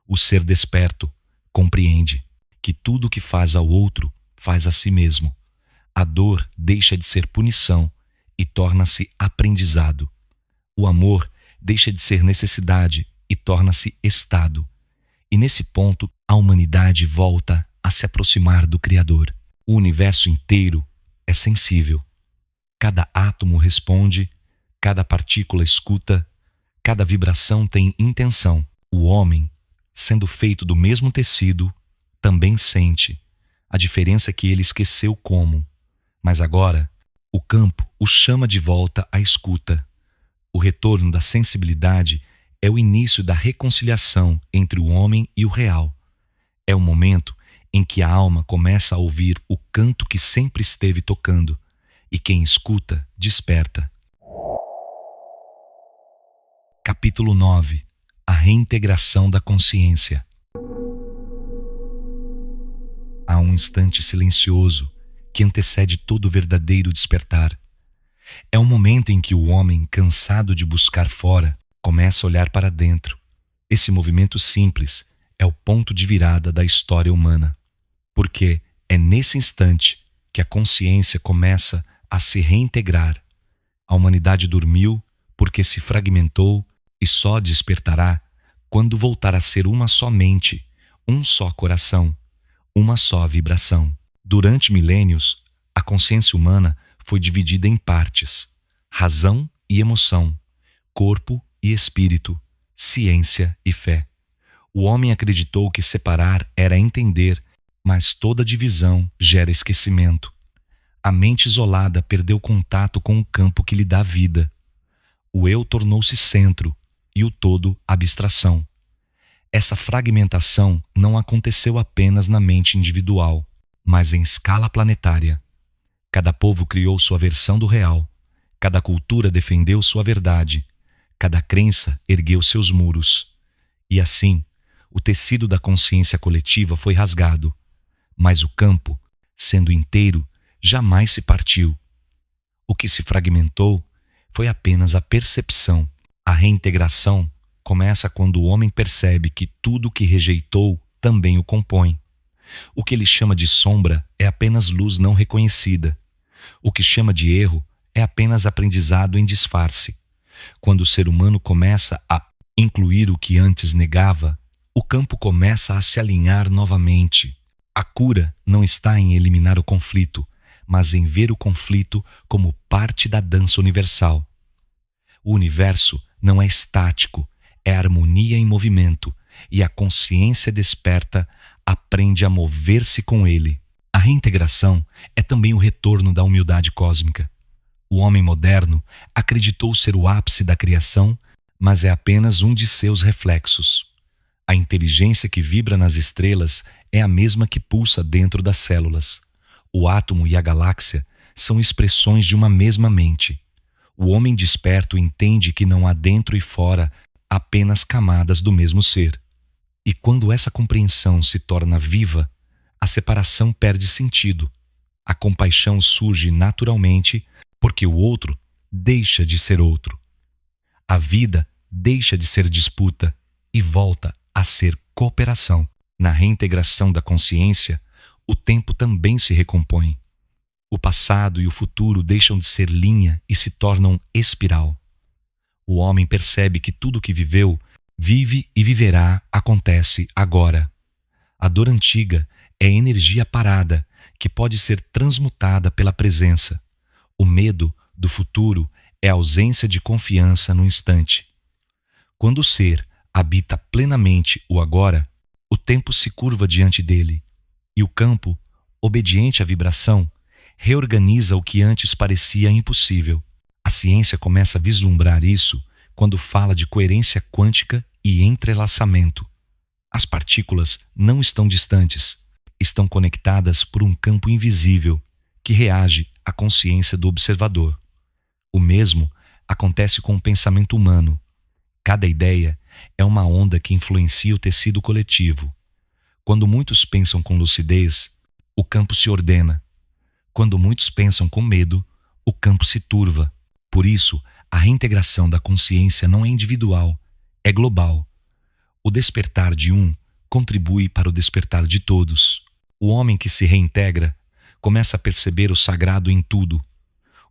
O ser desperto compreende que tudo o que faz ao outro faz a si mesmo. A dor deixa de ser punição e torna-se aprendizado. O amor deixa de ser necessidade e torna-se estado. E nesse ponto, a humanidade volta a se aproximar do Criador. O universo inteiro é sensível. Cada átomo responde, cada partícula escuta, cada vibração tem intenção. O homem, sendo feito do mesmo tecido, também sente. A diferença é que ele esqueceu como. Mas agora, o campo o chama de volta à escuta. O retorno da sensibilidade é o início da reconciliação entre o homem e o real. É o momento em que a alma começa a ouvir o canto que sempre esteve tocando, e quem escuta, desperta. Capítulo 9. A reintegração da consciência. Há um instante silencioso que antecede todo o verdadeiro despertar. É um momento em que o homem, cansado de buscar fora, começa a olhar para dentro. Esse movimento simples é o ponto de virada da história humana, porque é nesse instante que a consciência começa a se reintegrar. A humanidade dormiu porque se fragmentou e só despertará quando voltar a ser uma só mente, um só coração, uma só vibração. Durante milênios, a consciência humana foi dividida em partes: razão e emoção, corpo e espírito, ciência e fé. O homem acreditou que separar era entender, mas toda divisão gera esquecimento. A mente isolada perdeu contato com o campo que lhe dá vida. O eu tornou-se centro e o todo abstração. Essa fragmentação não aconteceu apenas na mente individual, mas em escala planetária. Cada povo criou sua versão do real, cada cultura defendeu sua verdade, cada crença ergueu seus muros. E assim, o tecido da consciência coletiva foi rasgado, mas o campo, sendo inteiro, jamais se partiu. O que se fragmentou foi apenas a percepção. A reintegração começa quando o homem percebe que tudo que rejeitou também o compõe. O que ele chama de sombra é apenas luz não reconhecida. O que chama de erro é apenas aprendizado em disfarce. Quando o ser humano começa a incluir o que antes negava, o campo começa a se alinhar novamente. A cura não está em eliminar o conflito, mas em ver o conflito como parte da dança universal. O universo não é estático, é harmonia em movimento, e a consciência desperta aprende a mover-se com ele. A reintegração é também o retorno da humildade cósmica. O homem moderno acreditou ser o ápice da criação, mas é apenas um de seus reflexos. A inteligência que vibra nas estrelas é a mesma que pulsa dentro das células. O átomo e a galáxia são expressões de uma mesma mente. O homem desperto entende que não há dentro e fora apenas camadas do mesmo ser. E quando essa compreensão se torna viva, a separação perde sentido. A compaixão surge naturalmente porque o outro deixa de ser outro. A vida deixa de ser disputa e volta a ser cooperação. Na reintegração da consciência, o tempo também se recompõe. O passado e o futuro deixam de ser linha e se tornam espiral. O homem percebe que tudo o que viveu, vive e viverá acontece agora. A dor antiga é energia parada que pode ser transmutada pela presença. O medo do futuro é ausência de confiança no instante. Quando o ser habita plenamente o agora, o tempo se curva diante dele, e o campo, obediente à vibração, reorganiza o que antes parecia impossível. A ciência começa a vislumbrar isso quando fala de coerência quântica e entrelaçamento. As partículas não estão distantes, estão conectadas por um campo invisível que reage à consciência do observador. O mesmo acontece com o pensamento humano. Cada ideia é uma onda que influencia o tecido coletivo. Quando muitos pensam com lucidez, o campo se ordena. Quando muitos pensam com medo, o campo se turva. Por isso, a reintegração da consciência não é individual, é global. O despertar de um contribui para o despertar de todos. O homem que se reintegra começa a perceber o sagrado em tudo.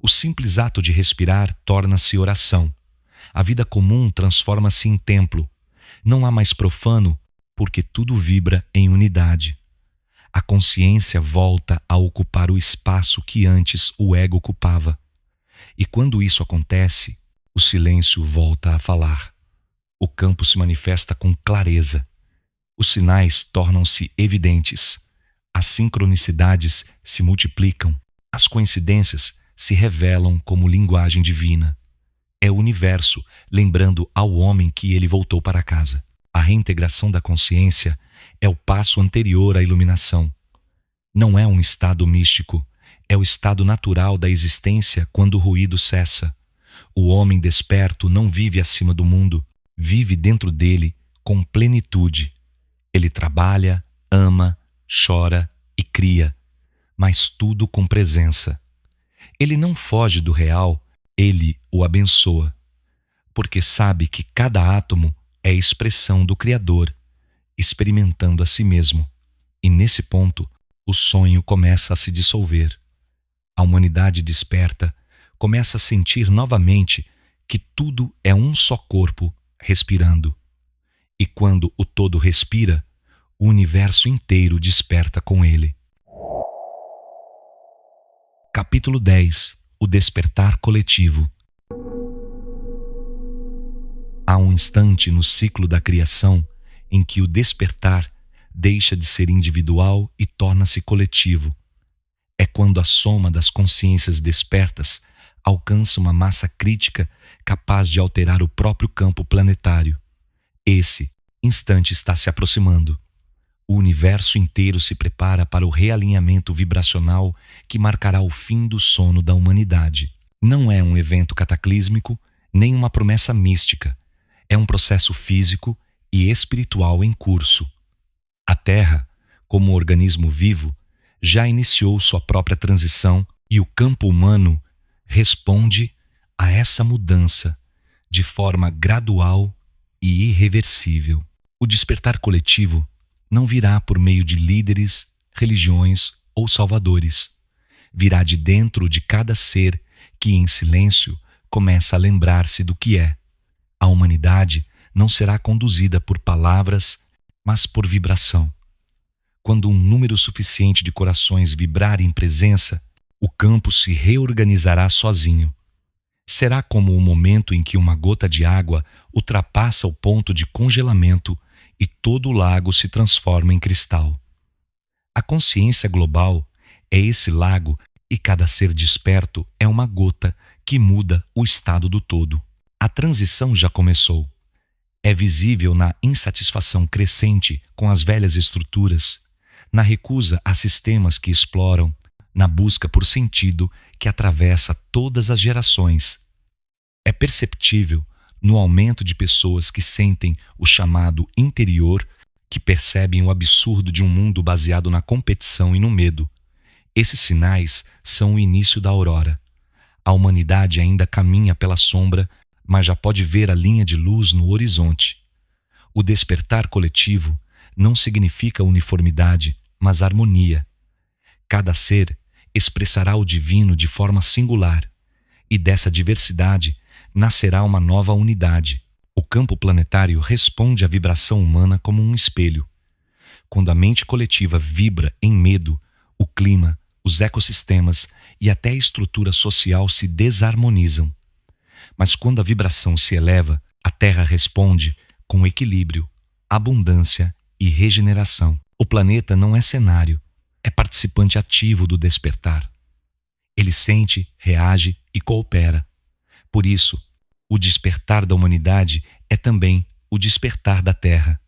O simples ato de respirar torna-se oração. A vida comum transforma-se em templo. Não há mais profano, porque tudo vibra em unidade. A consciência volta a ocupar o espaço que antes o ego ocupava. E quando isso acontece, o silêncio volta a falar. O campo se manifesta com clareza. Os sinais tornam-se evidentes. As sincronicidades se multiplicam. As coincidências se revelam como linguagem divina. É o universo lembrando ao homem que ele voltou para casa. A reintegração da consciência É o passo anterior à iluminação. Não é um estado místico, é o estado natural da existência quando o ruído cessa. O homem desperto não vive acima do mundo, vive dentro dele com plenitude. Ele trabalha, ama, chora e cria, mas tudo com presença. Ele não foge do real, ele o abençoa, porque sabe que cada átomo é expressão do Criador, experimentando a si mesmo. E nesse ponto, o sonho começa a se dissolver. A humanidade desperta, começa a sentir novamente que tudo é um só corpo respirando. E quando o todo respira, o universo inteiro desperta com ele. Capítulo 10. O despertar coletivo. Há um instante no ciclo da criação em que o despertar deixa de ser individual e torna-se coletivo. É quando a soma das consciências despertas alcança uma massa crítica capaz de alterar o próprio campo planetário. Esse instante está se aproximando. O universo inteiro se prepara para o realinhamento vibracional que marcará o fim do sono da humanidade. Não é um evento cataclísmico, nem uma promessa mística. É um processo físico e espiritual em curso. A Terra, como organismo vivo, já iniciou sua própria transição e o campo humano responde a essa mudança de forma gradual e irreversível. O despertar coletivo não virá por meio de líderes, religiões ou salvadores. Virá de dentro de cada ser que, em silêncio, começa a lembrar-se do que é. A humanidade não será conduzida por palavras, mas por vibração. Quando um número suficiente de corações vibrar em presença, o campo se reorganizará sozinho. Será como o momento em que uma gota de água ultrapassa o ponto de congelamento e todo o lago se transforma em cristal. A consciência global é esse lago e cada ser desperto é uma gota que muda o estado do todo. A transição já começou. É visível na insatisfação crescente com as velhas estruturas, na recusa a sistemas que exploram, na busca por sentido que atravessa todas as gerações. É perceptível no aumento de pessoas que sentem o chamado interior, que percebem o absurdo de um mundo baseado na competição e no medo. Esses sinais são o início da aurora. A humanidade ainda caminha pela sombra, mas já pode ver a linha de luz no horizonte. O despertar coletivo não significa uniformidade, mas harmonia. Cada ser expressará o divino de forma singular, e dessa diversidade nascerá uma nova unidade. O campo planetário responde à vibração humana como um espelho. Quando a mente coletiva vibra em medo, o clima, os ecossistemas e até a estrutura social se desarmonizam. Mas quando a vibração se eleva, a Terra responde com equilíbrio, abundância e regeneração. O planeta não é cenário, é participante ativo do despertar. Ele sente, reage e coopera. Por isso, o despertar da humanidade é também o despertar da Terra.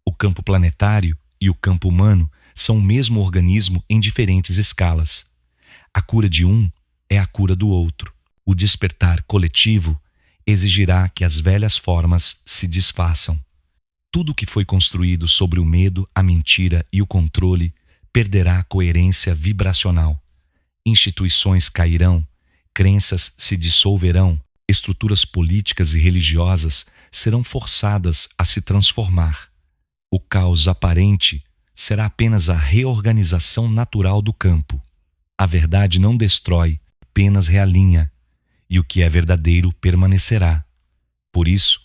O campo planetário e o campo humano são o mesmo organismo em diferentes escalas. A cura de um é a cura do outro. O despertar coletivo exigirá que as velhas formas se desfaçam. Tudo que foi construído sobre o medo, a mentira e o controle perderá a coerência vibracional. Instituições cairão, crenças se dissolverão, estruturas políticas e religiosas serão forçadas a se transformar. O caos aparente será apenas a reorganização natural do campo. A verdade não destrói, apenas realinha, e o que é verdadeiro permanecerá. Por isso,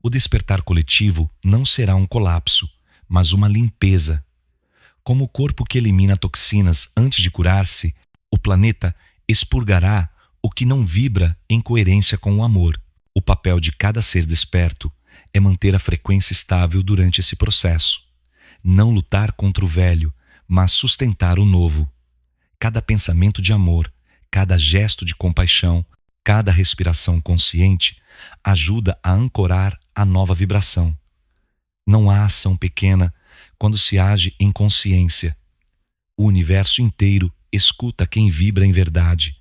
o despertar coletivo não será um colapso, mas uma limpeza. Como o corpo que elimina toxinas antes de curar-se, o planeta expurgará o que não vibra em coerência com o amor. O papel de cada ser desperto é manter a frequência estável durante esse processo. Não lutar contra o velho, mas sustentar o novo. Cada pensamento de amor, cada gesto de compaixão, cada respiração consciente ajuda a ancorar a nova vibração. Não há ação pequena quando se age em consciência. O universo inteiro escuta quem vibra em verdade.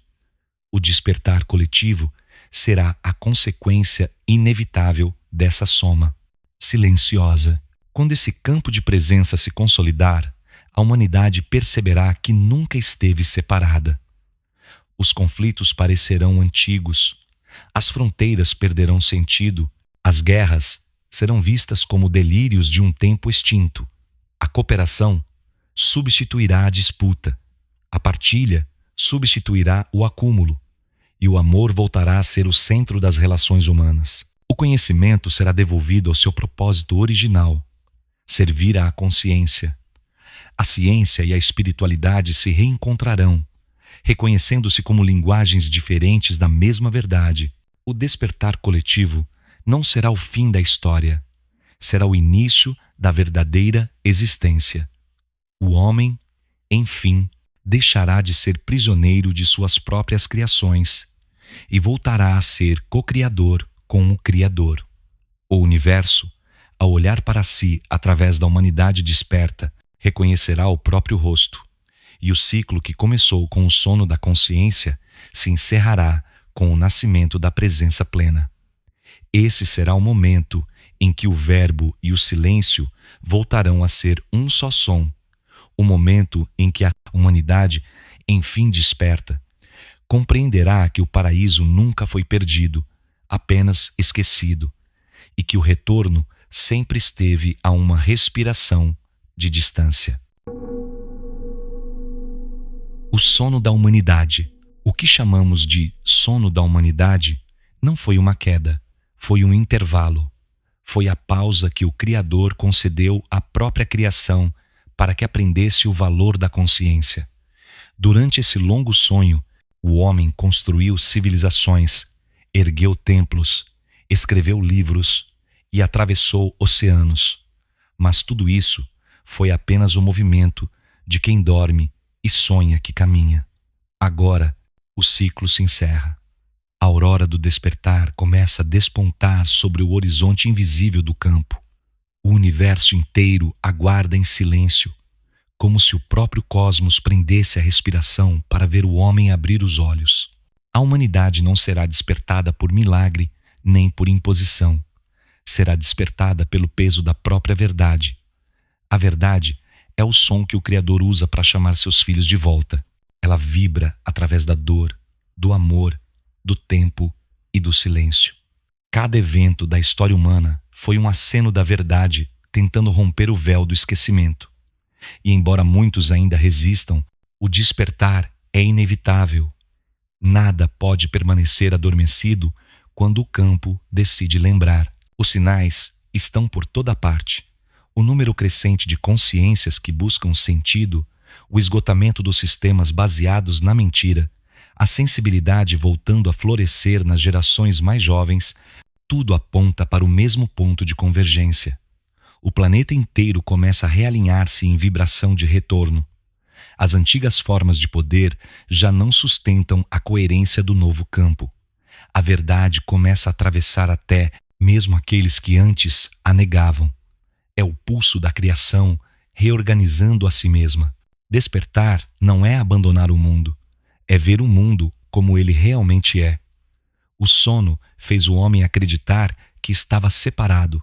O despertar coletivo será a consequência inevitável dessa soma silenciosa. Quando esse campo de presença se consolidar, a humanidade perceberá que nunca esteve separada. Os conflitos parecerão antigos, as fronteiras perderão sentido, as guerras serão vistas como delírios de um tempo extinto. A cooperação substituirá a disputa, a partilha substituirá o acúmulo, e o amor voltará a ser o centro das relações humanas. O conhecimento será devolvido ao seu propósito original, servir à consciência. A ciência e a espiritualidade se reencontrarão, reconhecendo-se como linguagens diferentes da mesma verdade. O despertar coletivo não será o fim da história, será o início da verdadeira existência. O homem, enfim, deixará de ser prisioneiro de suas próprias criações e voltará a ser co-criador com o Criador. O universo, ao olhar para si através da humanidade desperta, reconhecerá o próprio rosto, e o ciclo que começou com o sono da consciência se encerrará com o nascimento da presença plena. Esse será o momento em que o verbo e o silêncio voltarão a ser um só som, o momento em que a humanidade, enfim desperta, compreenderá que o paraíso nunca foi perdido, apenas esquecido, e que o retorno sempre esteve a uma respiração de distância. O sono da humanidade. O que chamamos de sono da humanidade não foi uma queda, foi um intervalo. Foi a pausa que o Criador concedeu à própria criação para que aprendesse o valor da consciência. Durante esse longo sonho, o homem construiu civilizações, ergueu templos, escreveu livros e atravessou oceanos. Mas tudo isso foi apenas o movimento de quem dorme e sonha que caminha. Agora, o ciclo se encerra. A aurora do despertar começa a despontar sobre o horizonte invisível do campo. O universo inteiro aguarda em silêncio, como se o próprio cosmos prendesse a respiração para ver o homem abrir os olhos. A humanidade não será despertada por milagre nem por imposição. Será despertada pelo peso da própria verdade. A verdade é o som que o Criador usa para chamar seus filhos de volta. Ela vibra através da dor, do amor, do tempo e do silêncio. Cada evento da história humana foi um aceno da verdade tentando romper o véu do esquecimento. E embora muitos ainda resistam, o despertar é inevitável. Nada pode permanecer adormecido quando o campo decide lembrar. Os sinais estão por toda parte. O número crescente de consciências que buscam sentido, o esgotamento dos sistemas baseados na mentira, a sensibilidade voltando a florescer nas gerações mais jovens, tudo aponta para o mesmo ponto de convergência. O planeta inteiro começa a realinhar-se em vibração de retorno. As antigas formas de poder já não sustentam a coerência do novo campo. A verdade começa a atravessar até mesmo aqueles que antes a negavam. É o pulso da criação reorganizando a si mesma. Despertar não é abandonar o mundo, é ver o mundo como ele realmente é. O sono fez o homem acreditar que estava separado,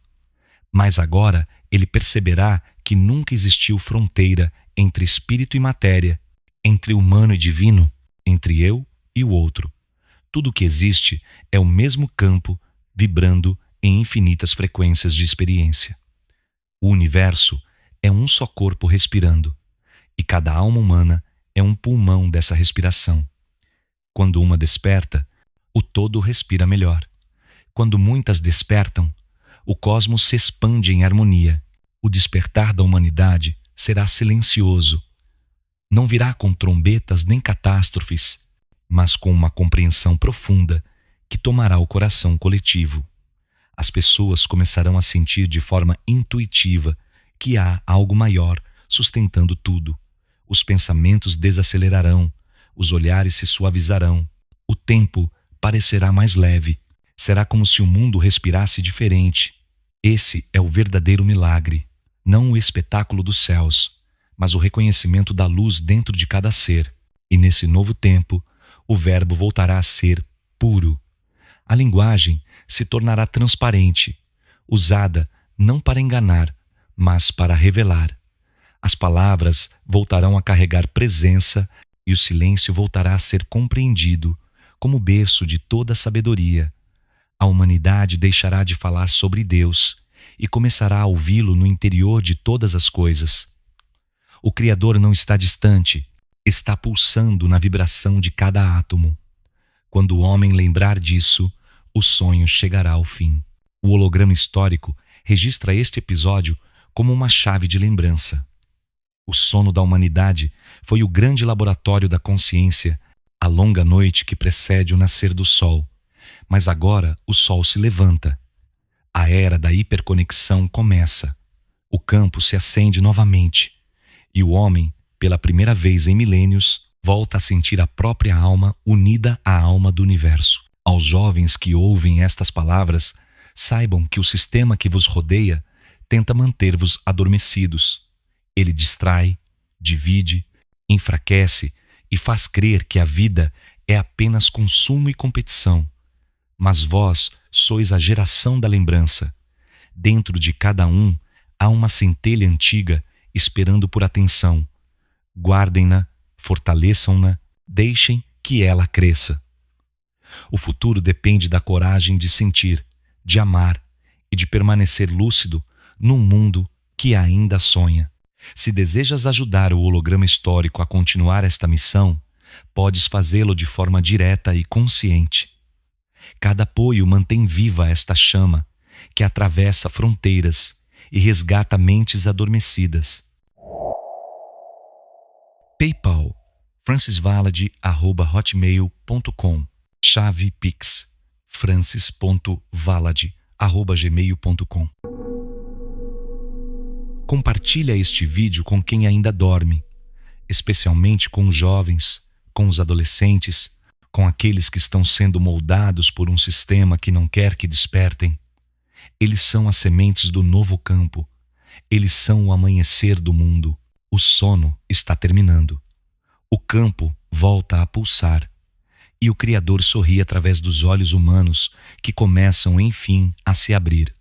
mas agora ele perceberá que nunca existiu fronteira entre espírito e matéria, entre humano e divino, entre eu e o outro. Tudo o que existe é o mesmo campo vibrando em infinitas frequências de experiência. O universo é um só corpo respirando, e cada alma humana é um pulmão dessa respiração. Quando uma desperta, o todo respira melhor. Quando muitas despertam, o cosmos se expande em harmonia. O despertar da humanidade será silencioso. Não virá com trombetas nem catástrofes, mas com uma compreensão profunda que tomará o coração coletivo. As pessoas começarão a sentir de forma intuitiva que há algo maior sustentando tudo. Os pensamentos desacelerarão, os olhares se suavizarão, o tempo parecerá mais leve. Será como se o mundo respirasse diferente. Esse é o verdadeiro milagre. não o espetáculo dos céus, mas o reconhecimento da luz dentro de cada ser. E nesse novo tempo, o Verbo voltará a ser puro. A linguagem se tornará transparente, usada não para enganar, mas para revelar. As palavras voltarão a carregar presença e o silêncio voltará a ser compreendido como berço de toda a sabedoria. A humanidade deixará de falar sobre Deus e começará a ouvi-lo no interior de todas as coisas. O Criador não está distante, está pulsando na vibração de cada átomo. Quando o homem lembrar disso, o sonho chegará ao fim. O holograma histórico registra este episódio como uma chave de lembrança. O sono da humanidade foi o grande laboratório da consciência, a longa noite que precede o nascer do sol. Mas agora o sol se levanta. A era da hiperconexão começa. O campo se acende novamente. E o homem, pela primeira vez em milênios, volta a sentir a própria alma unida à alma do universo. Aos jovens que ouvem estas palavras, saibam que o sistema que vos rodeia tenta manter-vos adormecidos. Ele distrai, divide, enfraquece e faz crer que a vida é apenas consumo e competição. Mas vós sois a geração da lembrança. Dentro de cada um há uma centelha antiga esperando por atenção. Guardem-na, fortaleçam-na, deixem que ela cresça. O futuro depende da coragem de sentir, de amar e de permanecer lúcido num mundo que ainda sonha. Se desejas ajudar o holograma histórico a continuar esta missão, podes fazê-lo de forma direta e consciente. Cada apoio mantém viva esta chama que atravessa fronteiras e resgata mentes adormecidas. PayPal, francisvalade@hotmail.com. Chave Pix, francis.valade@gmail.com. Compartilha este vídeo com quem ainda dorme, especialmente com os jovens, com os adolescentes, com aqueles que estão sendo moldados por um sistema que não quer que despertem. Eles são as sementes do novo campo. Eles são o amanhecer do mundo. O sono está terminando. O campo volta a pulsar. E o Criador sorri através dos olhos humanos que começam, enfim, a se abrir.